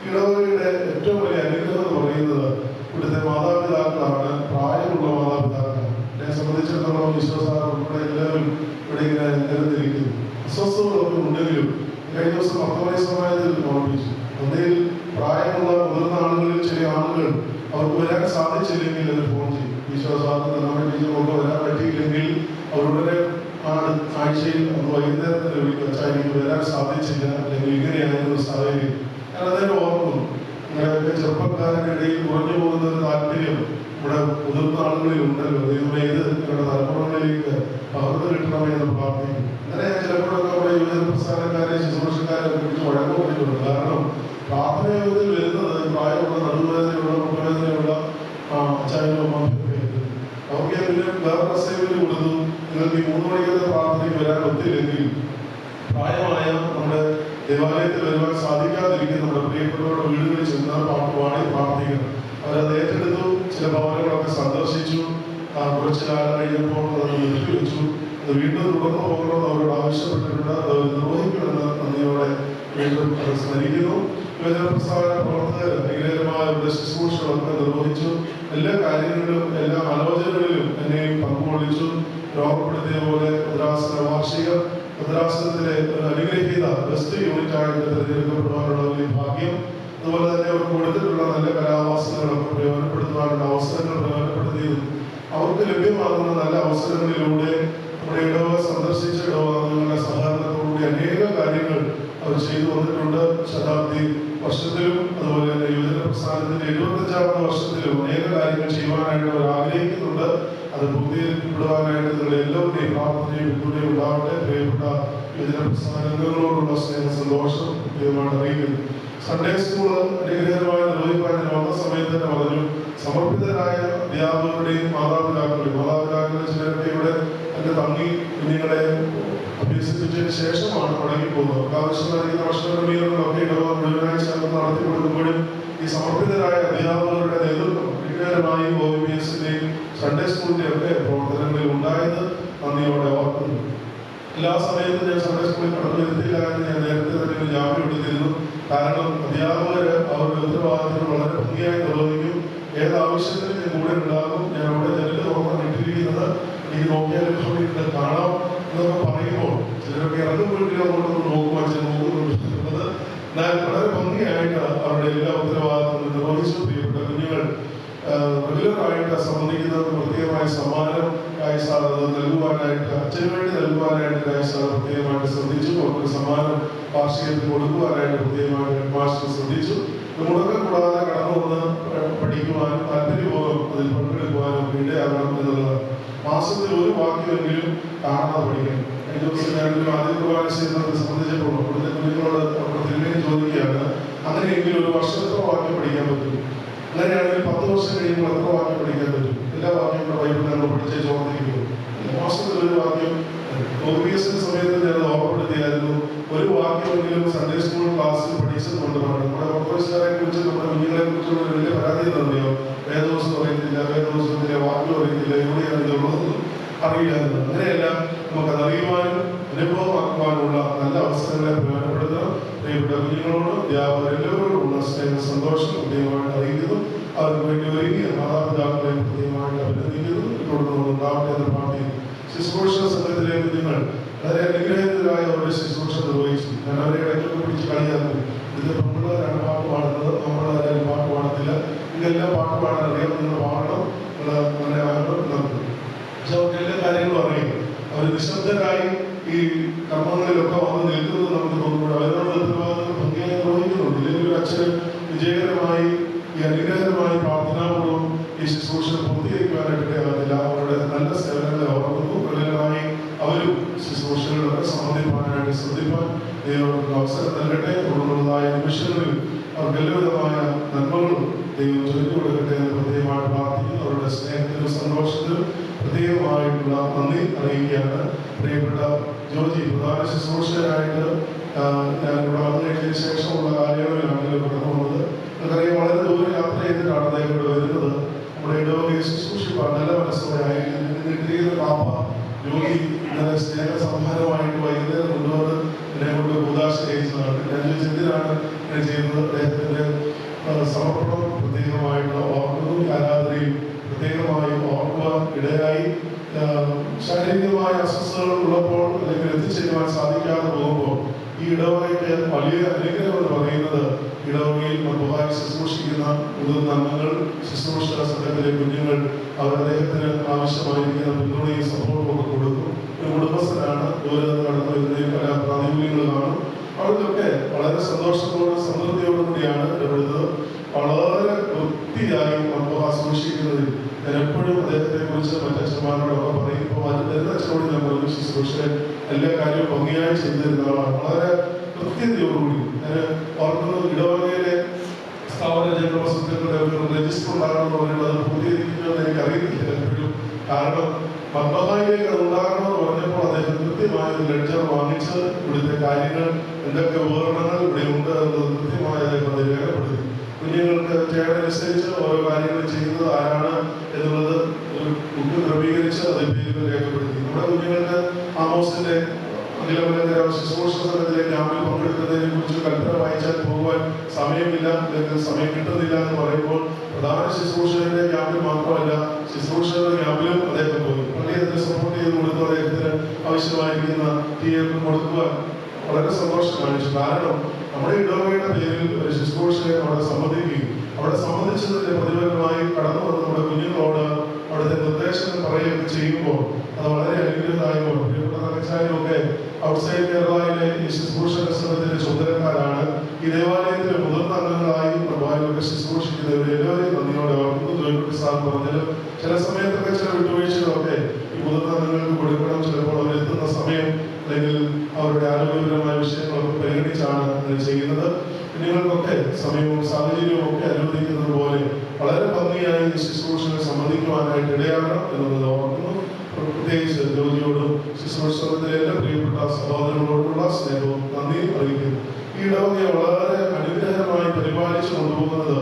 ഇടവകയുടെ ഏറ്റവും വലിയ അനുഗ്രഹം എന്ന് പറയുന്നത് ഇവിടുത്തെ മാതാപിതാക്കളാണ്. പ്രായമുള്ള മാതാപിതാക്കൾ എന്നെ സംബന്ധിച്ചിടത്തോളം വിശ്വാസം ഉൾപ്പെടെ എല്ലാവരും ഇവിടെ ഇങ്ങനെ നിലനിന്നിരിക്കുന്നു. അസ്വസ്ഥതകളൊക്കെ ഉണ്ടെങ്കിലും കഴിഞ്ഞ ദിവസം 10 വയസ്സമായതിൽ ഓർമ്മിച്ചു. ഒന്നിൽ പ്രായമുള്ള മുതിർന്ന ആളുകളിൽ ചില ആളുകൾ അവർക്ക് വരാൻ സാധിച്ചില്ലെങ്കിൽ അവർ ഫോൺ ചെയ്യും. വിശ്വാസാർത്ഥം നമുക്ക് വരാൻ പറ്റിയില്ലെങ്കിൽ അവരുടെ ആഴ്ചയിൽ വൈകുന്നേരത്തിൽ വിളിക്കും, വെച്ചാൽ എനിക്ക് വരാൻ സാധിച്ചില്ല, അല്ലെങ്കിൽ ഇങ്ങനെയായിരുന്നു സാഹചര്യം. ഞാൻ അതിനെ ഓർക്കുന്നു. നിങ്ങളൊക്കെ ചെറുപ്പക്കാരുടെ ഇടയിൽ കുറഞ്ഞു പോകുന്ന ഒരു താല്പര്യം ഇവിടെ മുതിർന്ന ആളുകളിൽ ഉണ്ടല്ലോ. ദൈവമേ ഇത് നിങ്ങളുടെ തലമുറകളിലേക്ക് പകർന്നു കിട്ടണമെന്ന് പ്രാർത്ഥിക്കും. അങ്ങനെ ഞാൻ ചിലപ്പോഴൊക്കെ നമ്മുടെ യുവജന പ്രസ്ഥാനക്കാരെ ശുശ്രൂഷക്കാരെ കുറിച്ച് വഴങ്ങുകൊണ്ടിട്ടുണ്ട്. കാരണം പ്രാർത്ഥന യോഗത്തിൽ വരുന്നത് പ്രായമുള്ള നടുവേദനയുള്ള മുഖവേദനയുള്ള അച്ചായനോ അമ്മയൊക്കെ അവർക്ക് പിന്നെ വേറെ അസൈൻമെന്റ് കൊടുത്തു. നിങ്ങൾക്ക് ഈ 3 മണിക്കത്തെ പ്രാർത്ഥനയ്ക്ക് വരാൻ ഒത്തില്ലെങ്കിൽ പ്രായമായ നമ്മുടെ ദേവാലയത്തിൽ വരുവാൻ സാധിക്കാതിരിക്കുന്ന നമ്മുടെ പ്രിയപ്പെട്ടവരുടെ വീടുകളിൽ ചെന്ന് പാട്ട് പാടി പ്രാർത്ഥിക്കണം. അവരത് ഏറ്റെടുത്തു. ചില ഭവനങ്ങളൊക്കെ സന്ദർശിച്ചു. കുറച്ച് കാലം കഴിഞ്ഞപ്പോൾ അത് നിർത്തിവെച്ചു. അത് വീണ്ടും തുടർന്നു പോകണമെന്ന് അവരോട് ആവശ്യപ്പെട്ടിട്ടുണ്ട്. അത് നിർവഹിക്കണമെന്ന് നന്ദിയോടെ വീണ്ടും അത് സ്മരിക്കുന്നു. യുവജന പ്രസ്ഥാന പ്രവർത്തകർ ഭീകരമായ ശുശ്രൂഷകളൊക്കെ നിർവഹിച്ചു. എല്ലാ കാര്യങ്ങളിലും എല്ലാ ആലോചനകളിലും എന്നെയും പങ്കുകൊള്ളിച്ചു. രോഗപ്പെടുത്തിയ പോലെ ഭദ്രാസന വാർഷിക ഭദ്രാസനത്തിലെ ഒരു അനുഗ്രഹീത ബെസ്റ്റ് യൂണിറ്റായിട്ട് തിരഞ്ഞെടുക്കപ്പെടുവാനുള്ള വലിയ ഭാഗ്യം, അതുപോലെ തന്നെ അവർക്ക് കൊടുത്തിട്ടുള്ള നല്ല കലാവാസനകളൊക്കെ പ്രയോജനപ്പെടുത്തുവാനുള്ള അവസരങ്ങൾ പ്രയോജനപ്പെടുത്തിയതും അവർക്ക് ലഭ്യമാകുന്ന നല്ല അവസരങ്ങളിലൂടെ നമ്മുടെ ഇടവക സന്ദർശിച്ച ഇടവകങ്ങളുടെ സഹകരണത്തോടുകൂടി അനേക കാര്യങ്ങൾ അവർ ചെയ്തു വന്നിട്ടുണ്ട്. ശതാബ്ദി വർഷത്തിലും അതുപോലെ തന്നെ യുവജന പ്രസ്ഥാനത്തിന്റെ 75ാമത്തെ വർഷത്തിലും അനേക കാര്യങ്ങൾ ചെയ്യുവാനായിട്ട് അവർ ആഗ്രഹിക്കുന്നുണ്ട്. അത് പൂർത്തീകരിക്കപ്പെടുവാനായിട്ട് നിങ്ങളുടെ എല്ലാവരുടെയും പ്രാർത്ഥനയും പിന്തുണയും ഉണ്ടാവട്ടെ. പ്രിയപ്പെട്ട യുവജന പ്രസ്ഥാന അംഗങ്ങളോടുള്ള സ്നേഹ സന്തോഷം കൃത്യമായിട്ട് അറിയിക്കുന്നു. സൺഡേ സ്കൂള് അനുഗ്രഹമായി നിർവഹിക്കാൻ വന്ന സമയത്ത് തന്നെ പറഞ്ഞു, സമർപ്പിതരായ അധ്യാപകരുടെയും മാതാപിതാക്കളുടെ ചിലരൊക്കെ ഇവിടെ തന്നെ തങ്ങി കുഞ്ഞുങ്ങളെ അഭ്യസിപ്പിച്ചതിന് ശേഷമാണ് മടങ്ങിപ്പോകുന്നത്. ആവശ്യമായിരിക്കുന്ന ഭക്ഷണക്രമീകരണങ്ങളൊക്കെ ഇടവക മുഴുവനാഴ്ച നടത്തി കൊടുക്കുമ്പോഴും ഈ സമർപ്പിതരായ അധ്യാപകരുടെ നേതൃത്വം വിജ്ഞാനമായി OBS-ന്റെയും സൺഡേ സ്കൂളിന്റെയും ഒക്കെ പ്രവർത്തനങ്ങളിൽ ഉണ്ടായത് നന്ദിയോടെ ഓർക്കുന്നു. എല്ലാ സമയത്തും ഞാൻ സൺഡേ സ്കൂളിൽ കടന്നു വരുത്തില്ല എന്ന് ഞാൻ നേരത്തെ തന്നെ ഒരു ജാമ്യം എടുത്തിരുന്നു. കാരണം അധ്യാപകര് അവരുടെ ഉത്തരവാദിത്തങ്ങൾ വളരെ ഭംഗിയായി നിർവഹിക്കും. ഏതാവശ്യത്തിനും ഞാൻ കൂടെ ഉണ്ടാകും. ഞാൻ അവിടെ ജനല് തുറന്ന് ഇട്ടിരിക്കുന്നത് എനിക്ക് നോക്കിയാലും വേണ്ടിയിട്ട് കാണാം എന്നൊക്കെ പറയുമ്പോൾ ചിലരൊക്കെ ഇറങ്ങുമ്പോഴേക്കും അങ്ങോട്ടൊന്ന് നോക്കുവാൻ നോക്കുന്നുണ്ട്. എന്നാൽ വളരെ ഭംഗിയായിട്ട് അവരുടെ എല്ലാ ഉത്തരവാദിത്തങ്ങളും നിർവഹിച്ചു. പ്രിയപ്പെട്ട കുഞ്ഞുങ്ങൾ റെഗുലറായിട്ട് സംബന്ധിക്കുന്നവർക്ക് പ്രത്യേകമായ സമ്മാനം കായ്സാർ നൽകുവാനായിട്ട് അച്ഛന് വേണ്ടി നൽകുവാനായിട്ട് കായ്സാർ പ്രത്യേകമായിട്ട് ശ്രദ്ധിച്ചു. അവർക്ക് സമ്മാനം വാർഷികത്തിൽ കൊടുക്കുവാനായിട്ട് പ്രത്യേകമായിട്ട് ഹെഡ്മാസ്റ്റർ ശ്രദ്ധിച്ചു. മുടക്കം കൂടാതെ കടന്നു വന്ന് പഠിക്കുവാനും താല്പര്യപൂർവ്വം അതിൽ പങ്കെടുക്കുവാനും ഇടയാകണം എന്നുള്ളത്. മാസത്തിൽ ഒരു വാക്യമെങ്കിലും കാണാതെ പഠിക്കണം. കഴിഞ്ഞ ദിവസം ഞാനൊരു ആദ്യ കുർബാന ചെയ്യുന്നതിനെ സംബന്ധിച്ചപ്പോൾ അവിടുത്തെ കുഞ്ഞുങ്ങളോട് അവിടെ തിരികെ ചോദിക്കുകയാണ്, അങ്ങനെയെങ്കിലും ഒരു വർഷം എത്ര വാക്യം പഠിക്കാൻ പറ്റും? അങ്ങനെയാണെങ്കിൽ 10 വർഷം കഴിയുമ്പോൾ എത്ര വാക്യം പഠിക്കാൻ പറ്റും? എല്ലാ വാക്യങ്ങളുടെ ബൈബിൾ നമ്മൾ പഠിച്ചേ ചോദിക്കുന്നു. മാസത്തിൽ ഒരു വാക്യം OBS സമയത്ത് ഞാനത് ഓർമ്മപ്പെടുത്തിയായിരുന്നു. ഒരു വാക്യമെങ്കിലും സൺഡേ സ്കൂൾ ക്ലാസ്സിൽ പഠിച്ചതുകൊണ്ട് നമ്മുടെ ഓർത്തഡോക്സുകാരെ കുറിച്ച് നമ്മുടെ കുഞ്ഞുങ്ങളെ കുറിച്ചുള്ള വലിയ പരാതി എന്താണെന്നറിയോ? വേദവസം അറിയത്തില്ല, വേദവസത്തിലെ വാക്യം അറിയത്തില്ല, എവിടെയാണ് ഇതുള്ളതെന്നും അറിയില്ലായിരുന്നു. അങ്ങനെയല്ല, നമുക്കത് അറിയുവാനും അനുഭവമാക്കുവാനുള്ള നല്ല അവസരങ്ങളെ പ്രയോജനപ്പെടുത്തണം. പ്രിയപ്പെട്ട കുഞ്ഞുങ്ങളോട് അധ്യാപകരെല്ലാവരോടുമുള്ള സ്നേഹ സന്തോഷം പ്രത്യേകമായിട്ട് അറിയിക്കുന്നു. അവർക്ക് വേണ്ടി ഒരുങ്ങിയ മാതാപിതാക്കളെ പ്രത്യേകമായിട്ട് അഭിനന്ദിക്കുന്നു. തുടർന്ന് ഉണ്ടാവട്ടെ എന്ന് പ്രാർത്ഥിക്കുന്നു. ശുശ്രൂഷ സംഘത്തിലെ കുഞ്ഞുങ്ങൾ വളരെ അനുഗ്രഹീതരായ അവരുടെ ശുശ്രൂഷ നിർവഹിച്ചു. ഞാൻ അവരെ ഇടയ്ക്കൊക്കെ പിടിച്ച് കളിയാക്കും. ഇതിന്റെ പെൺപിള്ളേരാണ് പാട്ട് പാടുന്നത്, നമ്മളാരും പാട്ട് പാടത്തില്ല. ഇതെല്ലാം പാട്ട് പാടാൻ അറിയാം, നിങ്ങൾ പാടണം അങ്ങനെ ആഗ്രഹം. പക്ഷെ അവർക്ക് എല്ലാ കാര്യങ്ങളും അറിയും. അവർ നിശബ്ദരായി ഈ കർമ്മങ്ങളിലൊക്കെ വന്ന് നിൽക്കുന്നത് നമുക്ക് തോന്നുമ്പോൾ അവരോട് ഉത്തരവാദിത്തം ഭംഗിയായി നിർവഹിക്കുന്നുണ്ട്. ഇല്ലെങ്കിൽ ഒരു അച്ഛന് വിജയകരമായി ഈ അനുഗ്രഹകരമായി പ്രാർത്ഥനാപൂർവ്വം ഈ ശുശ്രൂഷ പൂർത്തീകരിക്കുവാനായിട്ട് അതില്ല. അവരുടെ നല്ല സേവനങ്ങളെ ഓർക്കുന്നു. പ്രകടനമായി അവരും ശുശ്രൂഷകളിലൊക്കെ സംബന്ധിപ്പാനായിട്ട് ശ്രദ്ധിപ്പാൻ ദൈവം അവസരം നൽകട്ടെ. തുടർന്നുള്ളതായ നിമിഷങ്ങളിൽ അവർക്ക് എല്ലാവിധമായ നന്മകളും ദൈവം ചൊരിഞ്ഞു കൊടുക്കട്ടെ എന്ന് പ്രത്യേകമായിട്ട് പ്രാർത്ഥിക്കുന്നു. അവരുടെ സ്നേഹത്തിനും സന്തോഷത്തിനും പ്രത്യേകമായിട്ടുള്ള നന്ദി അറിയിക്കുകയാണ്. പ്രിയപ്പെട്ട ജോജി പ്രധാന ശുശ്രൂഷകരായിട്ട് ഞാൻ ഇവിടെ വന്നു കഴിഞ്ഞതിന് ശേഷമുള്ള കാലയളവിലാണെങ്കിലും കടന്നു വന്നത്. നമുക്കറിയാം, വളരെ ദൂരെ എന്തിനാണ് ഇങ്ങനെ ചെയ്തത്? അദ്ദേഹത്തിൻ്റെ സമർപ്പണം പ്രത്യേകമായിട്ട് ഓർക്കുന്നു. ആരാധനയിൽ പ്രത്യേകമായി ഓർക്കുവാൻ ഇടയായി. ശാരീരികമായ അസ്വസ്ഥതകൾ ഉള്ളപ്പോൾ അല്ലെങ്കിൽ എത്തിച്ചേരുവാൻ സാധിക്കാതെ പോകുമ്പോൾ ഈ ഇടവകയ്ക്ക് വലിയ അനുഗ്രഹം എന്ന് പറയുന്നത് ഇടവകയിൽ മതമായി ശുശ്രൂഷിക്കുന്ന മുതിർന്ന അംഗങ്ങൾ, ശുശ്രൂഷ സംഘത്തിലെ കുഞ്ഞുങ്ങൾ അവർ അദ്ദേഹത്തിന് ആവശ്യമായിരിക്കുന്ന പിന്തുണയും സപ്പോർട്ടും ഒക്കെ കൊടുക്കും. ഒരു കുടുംബസ്ഥനാണ്, ദൂരെ നിന്ന് കടന്നു വരുന്നതിൽ പല പ്രാതികൂല്യങ്ങൾ കാണും. അവർക്കൊക്കെ വളരെ സന്തോഷത്തോടും സംതൃപ്തിയോടും കൂടിയാണ് ഇടപെടുന്നത്. വളരെ വൃത്തിയായി മതം സൂക്ഷിക്കുന്നതിൽ ഞാൻ എപ്പോഴും അദ്ദേഹത്തെ കുറിച്ച് മറ്റച്ഛന്മാരോടൊക്കെ പറയും. ഇപ്പോൾ വരുന്ന അച്ഛനോട് ഞാൻ പറഞ്ഞു, ശുശ്രൂഷകൻ എല്ലാ കാര്യവും ഭംഗിയായി ചെയ്തു തരുന്ന ആളാണ്. വളരെ കൃത്യതയോടുകൂടി ഞാൻ ഓർക്കുന്നത് ഇടവകയിലെ സ്ഥാപന ജന്മവസ്തുക്കളുടെ ഒരു രജിസ്റ്റർ ഉണ്ടാകണമെന്ന് പറയുന്നത് അത് പൂർത്തീകരിക്കുമെന്ന് എനിക്കറിയത്തില്ല എപ്പോഴും. കാരണം മദ്ബഹായിലേക്ക് അത് ഉണ്ടാകണമെന്ന് പറഞ്ഞപ്പോൾ അദ്ദേഹം കൃത്യമായ ഒരു ലെഡ്ജർ വാങ്ങിച്ച് ഇവിടുത്തെ കാര്യങ്ങൾ എന്തൊക്കെ ഉപകരണങ്ങൾ ഇവിടെ ഉണ്ട് എന്നത് കൃത്യമായി അദ്ദേഹം അത് രേഖപ്പെടുത്തി. കുഞ്ഞുങ്ങൾക്ക് ചേട്ടനുസരിച്ച് ഓരോ കാര്യങ്ങൾ ചെയ്യുന്നത് ആരാണ് എന്നുള്ളത് ഒരു ബുക്ക് ക്രമീകരിച്ച് അതിൽ പേരുകൾ രേഖപ്പെടുത്തി. നമ്മുടെ കുഞ്ഞുങ്ങൾക്ക് ആമോസിന്റെ അഖിലമലങ്കര ശുശ്രൂഷ സംഘത്തിലെ ക്യാമ്പിൽ പങ്കെടുക്കുന്നതിനെ കുറിച്ച് കൽപ്പന വായിച്ചാൽ പോകുവാൻ സമയമില്ല, അല്ലെങ്കിൽ സമയം കിട്ടുന്നില്ല എന്ന് പറയുമ്പോൾ പ്രധാന ശുശ്രൂഷകന്റെ ക്യാമ്പിൽ മാത്രമല്ല ശുശ്രൂഷകരുടെ ക്യാമ്പിലും അദ്ദേഹം പോയി. പള്ളി അതിനെ സപ്പോർട്ട് ചെയ്ത് കൊടുത്തു. അദ്ദേഹത്തിന് ആവശ്യമായിരിക്കുന്ന കൊടുക്കുവാൻ വളരെ സന്തോഷം കാണിച്ചു. കാരണം നമ്മുടെ ഇടവകയുടെ പേരിൽ ഒരു ശുശ്രൂഷയെ അവിടെ സംബന്ധിക്കുകയും അവിടെ സംബന്ധിച്ചതിന്റെ പ്രതിഫലമായി കടന്നു വന്ന് നമ്മുടെ കുഞ്ഞുങ്ങളോട് അവിടുത്തെ നിർദ്ദേശങ്ങൾ പറയുകയൊക്കെ ചെയ്യുമ്പോൾ അത് വളരെ അനുഗ്രഹമായിരുന്നു. പ്രിയപ്പെട്ട തലച്ചാലും ഒക്കെ ഔട്ട്സൈഡ് കേരളയിലെ ഈ ശുശ്രൂഷ സംഘത്തിന്റെ ചുമതലക്കാരാണ്. ഈ ദേവാലയത്തിലെ മുതിർന്ന അംഗങ്ങളായും പ്രഭാവമൊക്കെ ശുശ്രൂഷിക്കുന്നവർ എല്ലാവരെയും നന്ദിയോടെ ഓർക്കുന്നു. ജോയിക്കുട്ടി സാർ പറഞ്ഞാലും ചില സമയത്തൊക്കെ ചില വിട്ടുവീഴ്ചകളൊക്കെ ഈ മുതിർന്ന അംഗങ്ങൾക്ക് കൊടുക്കണം. ചിലപ്പോൾ അവരെത്തുന്ന സമയം അല്ലെങ്കിൽ അവരുടെ ആരോഗ്യപരമായ വിഷയങ്ങളൊക്കെ പരിഗണിച്ചാണ് അത് ചെയ്യുന്നത്. കുഞ്ഞുങ്ങൾക്കൊക്കെ സമയവും സാഹചര്യവും ഒക്കെ അനുവദിക്കുന്നത് പോലെ വളരെ ഭംഗിയായി ശുശ്രൂഷകൾ സംബന്ധിക്കുവാനായിട്ട് ഇടയാകണം എന്നുള്ളത് ഓർക്കുന്നു. പ്രത്യേകിച്ച് ജോലിയോടും ശുശ്രൂഷത്തിലെ എല്ലാ പ്രിയപ്പെട്ട സഹോദരങ്ങളോടുള്ള സ്നേഹവും നന്ദിയും അറിയിക്കുന്നു. ഈ ഇടവകയെ വളരെ അനുഗ്രഹമായി പരിപാലിച്ചു കൊണ്ടുപോകുന്നത്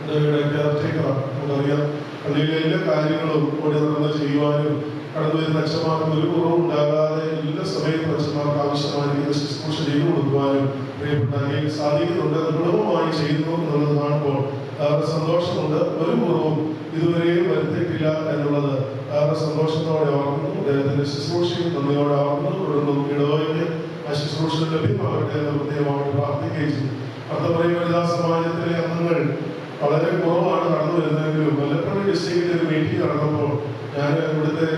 ഇടവകയുടെ കെയർടേക്കറാണ്. നമുക്കറിയാം, പള്ളിയിലെ എല്ലാ കാര്യങ്ങളും ഓടി നടന്ന് ചെയ്യുവാനും കടന്നു വരുന്ന അച്ഛന്മാർക്ക് ഒരു കുറവും ഉണ്ടാകാതെ എല്ലാ സമയത്തും അച്ഛന്മാർക്ക് ആവശ്യമായിരിക്കുന്ന ശുശ്രൂഷ ചെയ്തു കൊടുക്കുവാനും പ്രിയപ്പെട്ട സാധിക്കുന്നുണ്ട്. ഗുണവുമായി ചെയ്യുന്നു എന്നുള്ളത് കാണുമ്പോൾ അവരുടെ സന്തോഷമുണ്ട്. ഒരു കുറവും ഇതുവരെയും വരുത്തിയിട്ടില്ല എന്നുള്ളത് അവരുടെ സന്തോഷത്തോടെ ഓർക്കുന്നു. അദ്ദേഹത്തിന്റെ ശുശ്രൂഷയും നന്ദിയോടെ ഓർക്കുന്നു. തുടർന്നും ഇടവകയ്ക്ക് ആ ശുശ്രൂഷ ലഭ്യമാകട്ടെ എന്ന് പ്രത്യേകമായിട്ട് പ്രാർത്ഥിക്കുകയും ചെയ്യും. അർത്ഥപറയും വനിതാ സമാജത്തിലെ അംഗങ്ങൾ വളരെ കുറവാണ് കടന്നു വരുന്നതെങ്കിലും മലപ്പുറം ഡിസ്ട്രിക്റ്റിൽ ഒരു മീറ്റിംഗ് നടന്നപ്പോൾ ഞാൻ ഇവിടുത്തെ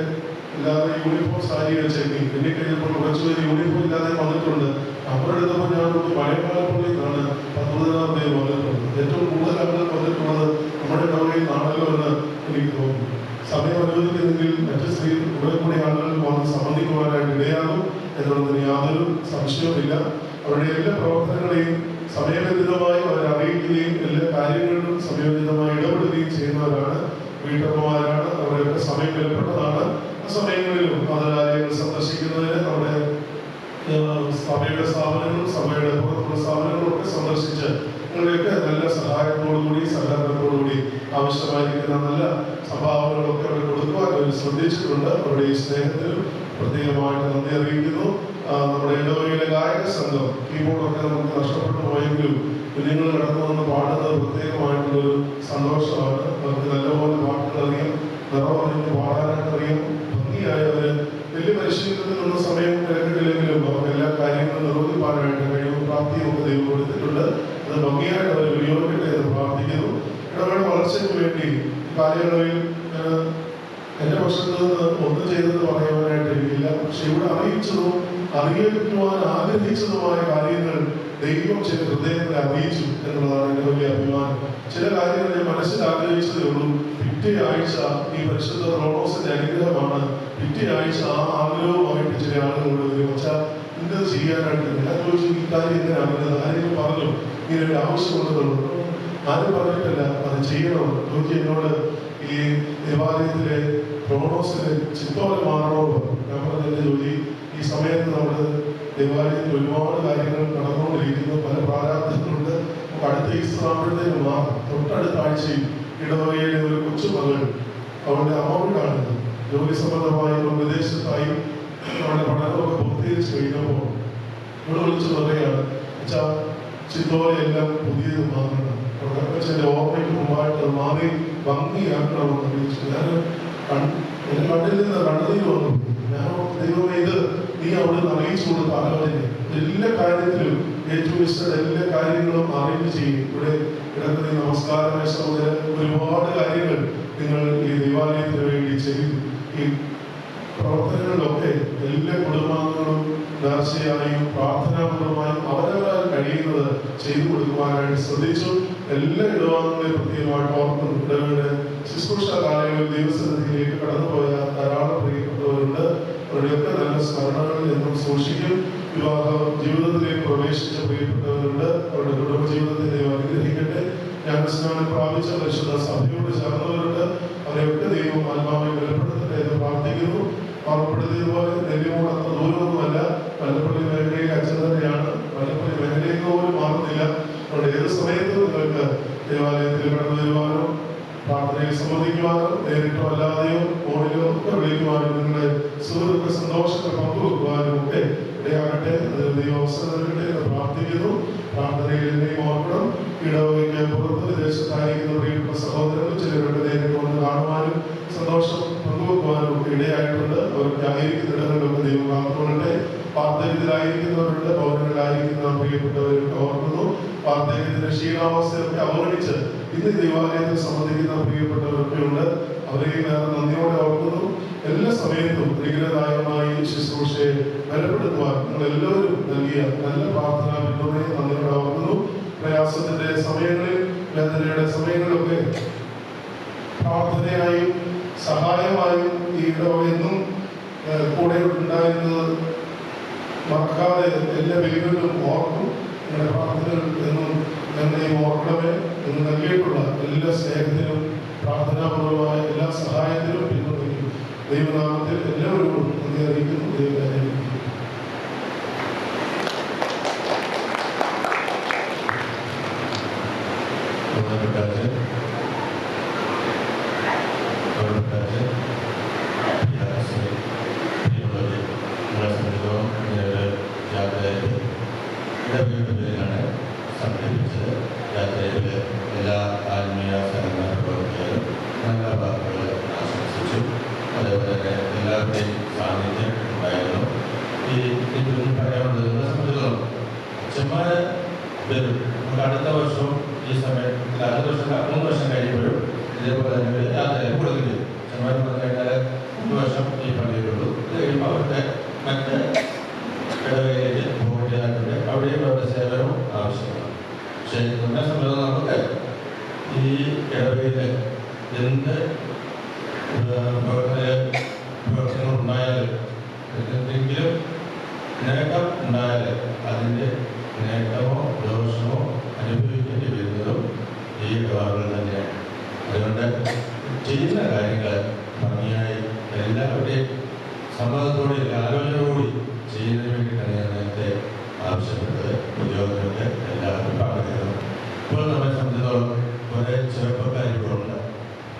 എല്ലാവരും യൂണിഫോം സാരി വെച്ചേക്കി. പിന്നെ കഴിഞ്ഞപ്പോൾ കുറച്ചുപേര് യൂണിഫോം ഇല്ലാതെ വന്നിട്ടുണ്ട്. നമ്മുടെ അടുത്തപ്പോൾ ഞാൻ മലയപ്പാലപ്പള്ളിയിൽ നിന്നാണ് 19 പേര് വന്നിട്ടുണ്ട്. ഏറ്റവും കൂടുതൽ ആളുകൾ വന്നിട്ടുള്ളത് നമ്മുടെ ഇടവകയിൽ നാണല്ലോ എന്ന് എനിക്ക് തോന്നുന്നു. സമയം അനുവദിക്കുന്നെങ്കിൽ മറ്റ് സ്ത്രീ കുറെ കൂടി ആളുകൾ വന്ന് സംബന്ധിക്കുവാനായിട്ട് ഇടയാകും എന്നുള്ളതിന് യാതൊരു സംശയവുമില്ല. അവരുടെ എല്ലാ പ്രവർത്തനങ്ങളെയും സമയബന്ധിതമായി അവരെ അറിയിക്കുകയും എല്ലാ കാര്യങ്ങളിലും സമയോചിതമായി ഇടപെടുകയും ചെയ്യുന്നവരാണ്. വീട്ടമ്മമാരാണ്. അവരുടെയൊക്കെ സമയം വിലപ്പെട്ടതാണ്. ആ സമയങ്ങളിലും ആരാധനകൾ സന്ദർശിക്കുന്നതിന് നമ്മുടെ സഭയുടെ സ്ഥാപനങ്ങളും സഭയുടെ പുറത്തുള്ള സ്ഥാപനങ്ങളും ഒക്കെ സന്ദർശിച്ച് നിങ്ങളുടെയൊക്കെ നല്ല സഹായത്തോടുകൂടി സഹകരണത്തോടുകൂടി ആവശ്യമായിരിക്കുന്ന നല്ല സംഭാവനകളൊക്കെ അവർ കൊടുക്കുവാൻ അവർ ശ്രദ്ധിച്ചിട്ടുണ്ട്. അവരുടെ ഈ സ്നേഹത്തിലും പ്രത്യേകമായിട്ട് നന്ദി അറിയിക്കുന്നു. നമ്മുടെ ഇടവകയിലെ ഗായക സംഘം കീബോർഡൊക്കെ നമുക്ക് നഷ്ടപ്പെട്ടു പോയെങ്കിലും കുഞ്ഞുങ്ങൾ കടന്നു വന്ന് പാടുന്നത് പ്രത്യേകമായിട്ടുള്ളൊരു സന്തോഷമാണ്. അവർക്ക് നല്ലപോലെ പാട്ടുകൾ അറിയാം, നിറവറിഞ്ഞ് പാടാനായിട്ട് അറിയാം. ഭംഗിയായി അവർ വലിയ പരിശീലനത്തിനുള്ള സമയം കിടക്കില്ലെങ്കിലും അവർക്ക് എല്ലാ കാര്യങ്ങളും നിർവഹിക്കാനായിട്ട് കഴിവും പ്രാപ്തിയും ഒക്കെ ദൈവം കൊടുത്തിട്ടുണ്ട്. അത് ഭംഗിയായിട്ട് അവർ വിനിയോഗിക്കട്ടെ എന്ന് പ്രാർത്ഥിക്കുന്നു. ഇടവകയുടെ വളർച്ചയ്ക്ക് വേണ്ടി കാലയളവിൽ എൻ്റെ പക്ഷത്ത് നിന്ന് ഒന്നും ചെയ്തെന്ന് പറയുവാനായിട്ട് എനിക്കില്ല. പക്ഷെ ഇവിടെ അറിയിച്ചതും അറിയിക്കുവാൻ ആഗ്രഹിച്ചതുമായ കാര്യങ്ങൾ ദൈവം ചില ഹൃദയങ്ങളെ അറിയിച്ചു എന്നുള്ളതാണ് എൻ്റെ വലിയ അഭിമാനം. ചില കാര്യങ്ങൾ ഞാൻ മനസ്സിൽ ആഗ്രഹിച്ചതേ ഉള്ളൂ. പിറ്റേ ആഴ്ച ഈ പരിശുദ്ധ റോണോസിന്റെ അനുഗ്രഹമാണ്. പിറ്റേ ആഴ്ച ആ ആഗ്രഹവുമായിട്ട് ചില ആളുകളോട് വരും. വെച്ചാൽ ഇന്നത് ചെയ്യാനായിട്ട് ഞാൻ ചോദിച്ചു, ഈ കാര്യം എങ്ങനെയാണ് ആരെങ്കിലും പറഞ്ഞു ഇങ്ങനെ ഒരു ആവശ്യമുള്ളതുള്ളൂ? ആരും പറഞ്ഞിട്ടില്ല അത് ചെയ്യണം. നോക്കി എന്നോട് ഈ ദേവാലയത്തിലെ റോണോസിലെ ചിത്തോല മാറണോട് ഞാൻ പറഞ്ഞ ജോലി ഈ സമയത്ത് നമ്മുടെ ദേവാലയത്തിൽ ഒരുപാട് കാര്യങ്ങൾ നടന്നുകൊണ്ടിരിക്കുന്നു. പല പ്രാരാബ്ദങ്ങളുണ്ട്. നമുക്ക് അടുത്ത ഈസ്റ്റർ ആകുമ്പോഴത്തേക്ക് മാറും. തൊട്ടടുത്ത ആഴ്ചയിൽ ഇടവകയിലെ ഒരു കൊച്ചുമകൾ അവരുടെ അമ്മ വീടാണിത്. ജോലി സംബന്ധമായി വിദേശത്തായി അവരുടെ പഠനമൊക്കെ പൂർത്തീകരിച്ച് കഴിഞ്ഞപ്പോൾ ഇവിടെ വിളിച്ച് പറയുകയാണ്, വെച്ചാൽ ചിത്തോരെല്ലാം പുതിയത് മാറണം. അച്ഛൻ്റെ ഓർമ്മയ്ക്ക് മുമ്പായിട്ട് അത് മാറി ഭംഗിയാക്കണമെന്ന് അറിയിച്ചു. ഞാൻ എൻ്റെ കണ്ണിൽ നിന്ന് കണ്ണുനീര് വന്നു. ഞാൻ ദൈവമേ, ഇത് നീ അവിടെ നിന്ന് അറിയിച്ചു കൊടുത്ത ആലോചന എല്ലാ കാര്യത്തിലും ഏറ്റവും ഇഷ്ടം എല്ലാ കാര്യങ്ങളും അറിയിപ്പ് ചെയ്യും. ഇവിടെ കിടക്കുന്ന ഈ നമസ്കാര സഹോദരൻ ഒരുപാട് കാര്യങ്ങൾ നിങ്ങൾ ഈ ദൈവാലയത്തിന് വേണ്ടി ചെയ്തു. ഈ പ്രവർത്തനങ്ങളിലൊക്കെ എല്ലാ കുടുംബാംഗങ്ങളും നേർച്ചയായും പ്രാർത്ഥനാപൂർവമായും അവരവരാൽ കഴിയുന്നത് ചെയ്തു കൊടുക്കുവാനായിട്ട് ശ്രദ്ധിച്ചു. എല്ലാ ഇടവാംഗങ്ങളെയും പ്രത്യേകമായിട്ട് ഓർക്കുന്നു. ഇടവേള ശുശ്രൂഷ കാലങ്ങളിൽ ദൈവസന്നിധിയിലേക്ക് കടന്നുപോയ ധാരാളം പ്രിയപ്പെട്ടവരുണ്ട്. അവരുടെയൊക്കെ നല്ല സ്മരണകൾ എന്നും സൂക്ഷിക്കും. വിവാഹ ജീവിതത്തിലേക്ക് പ്രവേശിച്ച പ്രിയപ്പെട്ടവരുണ്ട്. അവരുടെ കുടുംബജീവിതത്തെ ദൈവം അനുഗ്രഹിക്കട്ടെ. ജ്ഞാനസ്നാനം പ്രാപിച്ച പരിശുദ്ധ സഭയോട് ചേർന്നവരുണ്ട്. അവരെയൊക്കെ ദൈവം ആത്മാവിൽ ബലപ്പെടുത്തട്ടെ എന്ന് പ്രാർത്ഥിക്കുന്നു. ഓർമ്മപ്പെടുത്തിയതുപോലെ നെല്ലിമൂട് അത്ര ദൂരമൊന്നുമല്ല. വല്ലപ്പള്ളി മേഖലയിൽ അച്ഛൻ തന്നെയാണ്. വല്ലപ്പള്ളി മേഖലയിൽ പോലും മാറുന്നില്ല. അതുകൊണ്ട് ഏത് സമയത്തും നിങ്ങൾക്ക് ദേവാലയത്തിൽ കടന്നു വരുവാനോ പ്രാർത്ഥനയിൽ സംബന്ധിക്കുവാനോ നേരിട്ടോ അല്ലാതെയോ ഫോണിലോ ഒക്കെ വിളിക്കുവാനും നിങ്ങളുടെ സുഹൃത്തുക്കൾ സന്തോഷത്തെ പങ്കുവെക്കുവാനും ഒക്കെ ഇടയാകട്ടെ. അതിന് ദൈവം അവസരം നൽകട്ടെ എന്ന് പ്രാർത്ഥിക്കുന്നു. പ്രാർത്ഥനയിൽ എന്നെയും ഓർക്കണം. ഇടവകയ്ക്ക് പുറത്ത് വിദേശത്തായിരിക്കുന്ന പ്രിയപ്പെട്ട സഹോദരങ്ങൾ ചിലരുടെ നേരിട്ട് വന്ന് കാണുവാനും സന്തോഷം പങ്കുവെക്കുവാനും ഒക്കെ ഇടയായിട്ടുണ്ട്. അവർക്ക് ആയിരിക്കുന്ന ഇടങ്ങളിലൊക്കെ ദൈവം കാത്തുകൊള്ളട്ടെ. വാർദ്ധക്യത്തിലായിരിക്കുന്നവരുടെ ഭവനങ്ങളിലായിരിക്കുന്ന പ്രിയപ്പെട്ടവരൊക്കെ ഓർക്കുന്നു. വാർദ്ധക്യത്തിന്റെ ക്ഷീണാവസ്ഥയൊക്കെ അവഗണിച്ച് ഇന്ന് ദൈവാലയത്തിൽ സംബന്ധിക്കുന്ന പ്രിയപ്പെട്ടവരൊക്കെ ഉണ്ട്. അവരെയും വേറെ നന്ദിയോടെ ഓർക്കുന്നു. എല്ലാ സമയത്തും അനുഗ്രഹദായകമായി ശുശ്രൂഷയെ ബലപ്പെടുത്തുവാൻ നിങ്ങൾ എല്ലാവരും നൽകിയ നല്ല പ്രാർത്ഥനാ പിന്തുണയെ നന്ദിയോടെ ഓർക്കുന്നു. പ്രയാസത്തിന്റെ സമയങ്ങളിൽ, വേദനയുടെ സമയങ്ങളിലൊക്കെ പ്രാർത്ഥനയായും സഹായമായും ഈ ഇടവയെന്നും കൂടെ ഉണ്ടായിരുന്നത് മറക്കാതെ എല്ലാ വെല്ലുവിളികളും ഓർക്കും. നിങ്ങളുടെ പ്രാർത്ഥനകൾ എന്നും ഞങ്ങളെയും ഓർക്കണമേ എന്ന് നൽകിയിട്ടുള്ള എല്ലാ സ്നേഹത്തിനും പ്രാർത്ഥനാപൂർവമായ എല്ലാ സഹായത്തിനും പിന്തുണയ്ക്കും. ദൈവനാമത്തിൽ എല്ലാവരോടും നന്ദി അറിയിക്കുന്നു. ദൈവം സംഘടിപ്പിച്ചത്. യാത്രയിൽ എല്ലാ ആത്മീയ സംഘടനാ പ്രവർത്തകരും നല്ല വാക്കുകൾ ആശംസിച്ചു. അതേപോലെ തന്നെ എല്ലാവരുടെയും സാന്നിധ്യം ഉണ്ടായിരുന്നു. ഈ പറയാനുള്ളത് നിങ്ങളെ സംബന്ധിച്ചിടത്തോളം അച്ഛന്മാരെ വരും. നമുക്ക് അടുത്ത വർഷവും ഈ സമയത്ത് അടുത്ത വർഷം 3 വർഷം കഴിയുമ്പോഴും ഇതേപോലെ തന്നെ യാത്രയിൽ കൊടുക്കില്ല. അച്ഛന്മാർ പറഞ്ഞു കഴിഞ്ഞാൽ 3 വർഷം ഈ പള്ളിയിലുള്ളൂ. അത് കഴിയുമ്പോൾ അവരുടെ മറ്റ് ഇടവകയിലേക്ക് പോകേണ്ടതായിട്ടുണ്ട്. അവിടെയും അവരുടെ സേവനവും ആവശ്യമാണ്. പക്ഷേ നമ്മെ സംബന്ധിച്ച് നമുക്ക് ഈ ഇടവകയിൽ എന്ത് പ്രവർത്തനങ്ങൾ ഉണ്ടായാലും എന്തെങ്കിലും നേട്ടം ഉണ്ടായാൽ അതിൻ്റെ നേട്ടമോ ദോഷമോ അനുഭവിക്കേണ്ടി വരുന്നതും ഈ ഇടപാടുകൾ തന്നെയാണ്. അതുകൊണ്ട് ചെയ്യുന്ന കാര്യങ്ങൾ ഭംഗിയായി എല്ലാവരുടെയും സമ്മതത്തോടെ ആലോചനയോടുകൂടി ചെയ്യുന്നതിന് വേണ്ടിയിട്ടാണ് ഞാൻ നേരത്തെ ആവശ്യപ്പെട്ടത്. ഉദ്യോഗങ്ങൾക്ക് എല്ലാവർക്കും പങ്കെടുക്കുന്നു. ഇപ്പോൾ നമ്മളെ സംബന്ധിച്ചിടത്തോളം കുറേ ചെറുപ്പക്കാരികളുണ്ട്.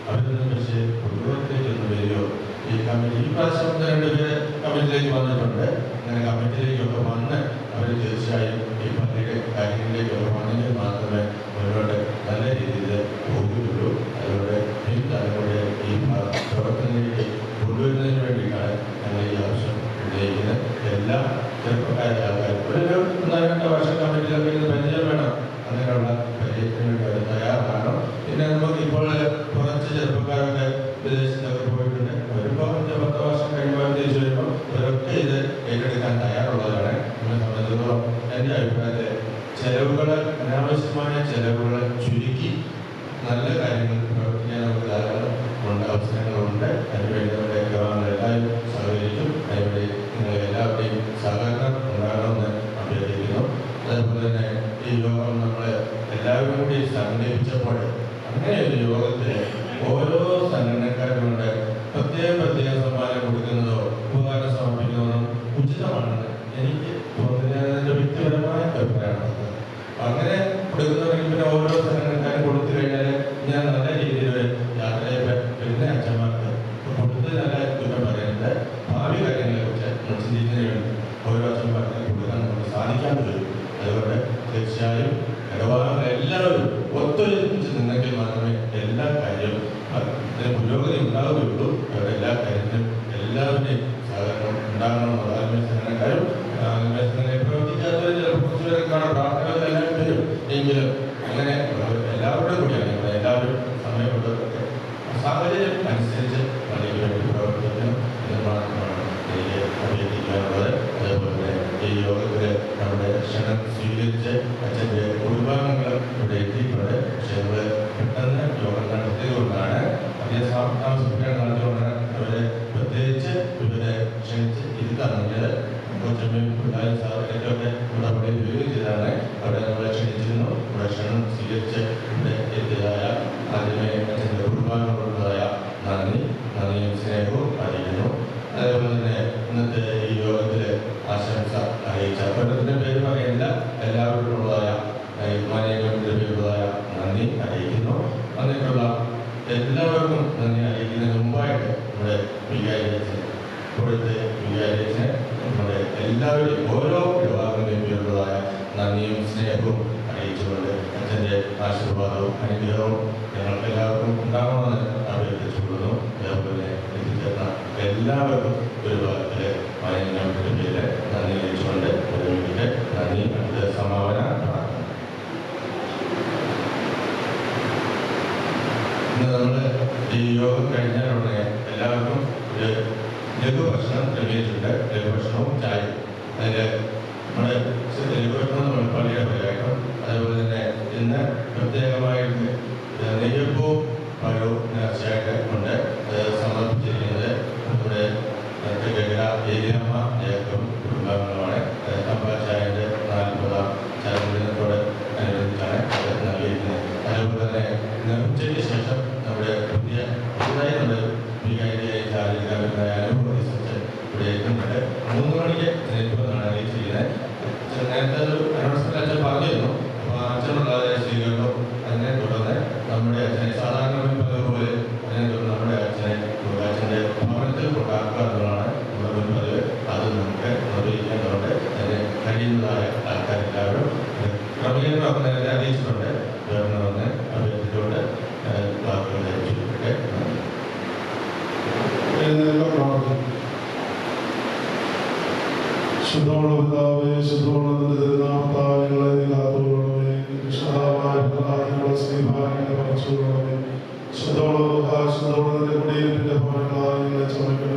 അവരൊന്നും പക്ഷേ ഉദ്യോഗത്തിലേക്കൊന്നും വരികയോ ഈ കമ്മിറ്റി ഈ പ്രാവശ്യം 2 പേര് കമ്മിറ്റിയിലേക്ക് വന്നിട്ടുണ്ട്. അങ്ങനെ കമ്മിറ്റിയിലേക്കൊക്കെ വന്ന് അവർ തീർച്ചയായും ഈ പള്ളിയുടെ കാര്യങ്ങളിലേക്കൊക്കെ വന്നെങ്കിൽ മാത്രമേ മുന്നോട്ട് നല്ല രീതിയിൽ പോകുകയുള്ളൂ. അതുകൊണ്ട് പിൻതലമുറയെ ഈ പ്രവർത്തനത്തിലേക്ക് കൊണ്ടുവരുന്നതിന് വേണ്ടിയിട്ടാണ് ഞങ്ങൾ ഈ ആവശ്യം ഉന്നയിക്കുന്നത്. എല്ലാ ചെറുപ്പക്കാരായ ആൾക്കാരും ഒരു 1-2 വർഷം കമ്മിറ്റിയിലൊക്കെ ഇത് പരിചയം വേണം. അങ്ങനെയുള്ള പരിചയത്തിന് വേണ്ടി അവർ തയ്യാറാകണം. പിന്നെ നമുക്ക് ഇപ്പോൾ കുറച്ച് ചെറുപ്പക്കാരൊക്കെ വിദേശത്തൊക്കെ പോയിട്ടുണ്ട്. അവരിപ്പോൾ 10 വർഷം കഴിയുമ്പോൾ തിരിച്ചു വരുമ്പോൾ അവരൊക്കെ ഇത് ഏറ്റെടുക്കാൻ തയ്യാറുള്ളവരാണ്. നമ്മളെ സംബന്ധിച്ചിടത്തോളം എൻ്റെ അഭിപ്രായത്തിൽ ചെലവുകൾ, അനാവശ്യമായ ചെലവുകൾ ചുരുക്കി നല്ല കാര്യങ്ങൾ പ്രവർത്തിക്കാൻ നമുക്ക് ധാരാളം അവസരങ്ങളുണ്ട്. അതിനുവേണ്ടി നമ്മുടെ ഗവൺമെൻറ് എല്ലാവരും സഹകരിക്കും. അതിനുവേണ്ടി നിങ്ങൾ എല്ലാവരുടെയും സഹകരണം ഉണ്ടാകണമെന്ന് അഭ്യർത്ഥിക്കുന്നു. അതേപോലെ തന്നെ ഈ യോഗം നമ്മൾ എല്ലാവരും കൂടി സംഘടിപ്പിച്ചപ്പോൾ അങ്ങനെ ഒരു യോഗത്തിന് ഓരോ സംഘടനക്കാരുമുണ്ട് പ്രത്യേക സമ്മാനം കൊടുക്കുന്നതോ ഉപകാരം സമർപ്പിക്കുന്നതോ ഉചിതമാണെന്ന് എനിക്ക് തോന്നുന്നതിൻ്റെ വ്യക്തിപരമായ അഭിപ്രായമാണ്. അങ്ങനെ കൊടുക്കുന്നവർക്ക് പിന്നെ ഓരോ സംഘടനക്കാരും കൊടുത്തു കഴിഞ്ഞാൽ ഞാൻ നല്ല രീതിയിൽ യാത്രയെ വരുന്ന അച്ഛന്മാർക്ക് കൊടുത്തതിനല്ല കുറ്റം പറയുന്നത്. ഭാവി കാര്യങ്ങളെക്കുറിച്ച് ചിന്തിക്കുന്നതിന് വേണ്ടി ഓരോ അച്ഛന്മാർക്കും കൊടുക്കാൻ നമുക്ക് സാധിക്കാതെ വരും. അതുകൊണ്ട് തീർച്ചയായും ഇടപാടുകൾ എല്ലാവരും ഒത്തൊരുമിച്ച് നിന്നെങ്കിൽ മാത്രമേ എല്ലാ കാര്യവും പുരോഗതി ഉണ്ടാവുകയുള്ളൂ. അവരുടെ എല്ലാ കാര്യത്തിലും എല്ലാവരുടെയും സഹകരണം ഉണ്ടാകണമെന്നുള്ള ആത്മീയസംഘടനക്കാരും ആത്മീയസംഘടനയെ പ്രവർത്തിക്കാത്തവരും ചിലപ്പോൾ കുറച്ചുപേരെ കാണാൻ പ്രാർത്ഥനകൾ എല്ലാവരും വരും. എങ്കിലും അങ്ങനെ എല്ലാവരുടെയും കൂടിയാണ് എല്ലാവരും സമയമുള്ളവരൊക്കെ സാഹചര്യം അനുസരിച്ച് പള്ളിക്ക് വേണ്ടി പ്രവർത്തിക്കണം എന്നാണ് എനിക്ക് അഭ്യർത്ഥിക്കാനുള്ളത്. അതേപോലെ തന്നെ ഈ യോഗത്തിൽ നമ്മുടെ ക്ഷണം സ്വീകരിച്ച് അച്ഛൻ്റെ കുടുംബാംഗങ്ങൾ ഇവിടെ എത്തിയിട്ടുണ്ട്. പക്ഷേ നമ്മൾ പെട്ടെന്ന് യോഗം നടത്തിയതുകൊണ്ടാണ് അധികം താമസിപ്പിക്കാൻ നടത്തിയതുകൊണ്ടാണ് അവരെ പ്രത്യേകിച്ച് ഇവരെ ക്ഷണിച്ച് ഇരുത്താറുണ്ട്. കൊച്ചമ്മയും പിള്ളേരും സാഹചര്യമൊക്കെ ഇവിടെ അവിടെ വരികയും ചെയ്താണ്. അവിടെ നമ്മളെ ക്ഷണിച്ചിരുന്നു. ഇവിടെ ക്ഷണം സ്വീകരിച്ച് ഇവിടെ എത്തിയതായ ആദ്യമേ അച്ഛൻ്റെ കുടുംബാംഗങ്ങളുള്ളതായ നന്ദിയും സ്നേഹവും അറിയിക്കുന്നു. അതേപോലെ തന്നെ ഇന്നത്തെ ഈ യോഗത്തിൽ ആശംസ അറിയിച്ച ഓരോരുത്തരുടെ പേര് പറയുന്നില്ല, എല്ലാവരോടുള്ളതായ മാനേജ്മെന്റിന്റെ പേരുള്ളതായ നന്ദി അറിയിക്കുന്നു. വന്നിട്ടുള്ള എല്ലാവർക്കും നന്ദി അറിയിക്കുന്നതിന് മുമ്പായിട്ട് നമ്മുടെ വികാരിയച്ഛൻ ഇപ്പോഴത്തെ വികാരിയച്ഛനെ നമ്മുടെ എല്ലാവരുടെയും ഓരോ വിഭാഗങ്ങളുടെയും പേരുള്ളതായ നന്ദിയും സ്നേഹവും അറിയിച്ചുകൊണ്ട് അച്ഛൻ്റെ ആശീർവാദവും അനുഗ്രഹവും ഞങ്ങൾക്ക് എല്ലാവർക്കും ഉണ്ടാകണമെന്ന് അഭ്യർത്ഥിച്ചുകൊള്ളുന്നു. അതേപോലെ എത്തിച്ചേർന്ന എല്ലാവർക്കും ഒരു ഭാഗത്തിലെ മാനേജ്മെന്റിന്റെ പേര് നന്ദി അറിയിച്ചുകൊണ്ട് ഒരു മിനിറ്റ് നന്ദി. അടുത്ത സമാപന ഇന്ന് നമ്മൾ ഈ യോഗം കഴിഞ്ഞാൽ ഉടനെ എല്ലാവർക്കും ഒരു ലഘുഭക്ഷണം ക്രമീകരിച്ചിട്ടുണ്ട്. ലഘുഭക്ഷണവും ചായയും. അതിൽ നമ്മുടെ ലഘുഭക്ഷണം നമ്മൾ പള്ളിയുടെ പേരായിട്ടും അതേപോലെ തന്നെ ഇന്ന് പ്രത്യേകമായിട്ട് നെയ്യപ്പവും പഴവും നേർച്ചയായിട്ട് ഉണ്ട്. അത് സമർപ്പിച്ചിരിക്കുന്നത് നമ്മുടെ ഏരിയമ്മ ജയക്കും കുടുംബാംഗങ്ങളുമാണ്. തമ്പാച്ചായൻ്റെ 40ാം ചരമദിനത്തോട് അനുബന്ധിച്ചാണ് അത് നൽകിയിരിക്കുന്നത്. അതേപോലെ തന്നെ ഇന്ന് ഉച്ചയ്ക്ക് ശേഷം നമ്മുടെ പുതിയതായി നമ്മുടെ വികാരിയായി ചാരികാരനായ അനുഭവ റിസർച്ച് ഇവിടെ എത്തുന്നുണ്ട്. 3 മണിക്ക് ജനിക്കുമെന്നാണ് അറിയിച്ചിരിക്കുന്നത്. നേരത്തെ ഒരു അനൗൺസ്മെന്റ് അച്ഛൻ പറഞ്ഞിരുന്നു. അപ്പോൾ അച്ഛനുള്ളതായ സ്വീകരണവും അതിനെ തുടർന്ന് നമ്മുടെ അച്ഛനെ സാധാരണ പതിവുപോലെ അതിനെ തുടർന്ന് നമ്മുടെ അച്ഛനെ അച്ഛൻ്റെ ഭവനത്തിൽ കൊണ്ടാക്കുക എന്നുള്ളതാണ് നമ്മുടെ മുൻപതിവ്. അത് നമുക്ക് നിർവഹിക്കേണ്ടതുണ്ട്. അതിന് കഴിയുന്നതായ ആൾക്കാരെല്ലാവരും ക്രമീകരണം നേരത്തെ അറിയിച്ചിട്ടുണ്ട്. വരണമെന്ന് അഭ്യർത്ഥിച്ചുകൊണ്ട് വാക്കുകൾ ധരിച്ചിട്ടുണ്ട്. ശുദ്ധമുള്ളതാവേ, ശുദ്ധമുള്ളതിന്റെ തിരുനാമത്താവങ്ങളെ കാത്തുകൊള്ളണമേ. വിശുദ്ധമായ സ്നേഹാനെ പറിച്ചുകൊള്ളണമേ. ശുദ്ധമുള്ളതിന്റെ കുടിയിരിപ്പിന്റെ ഭവനങ്ങളായി ചമയ്ക്കണം.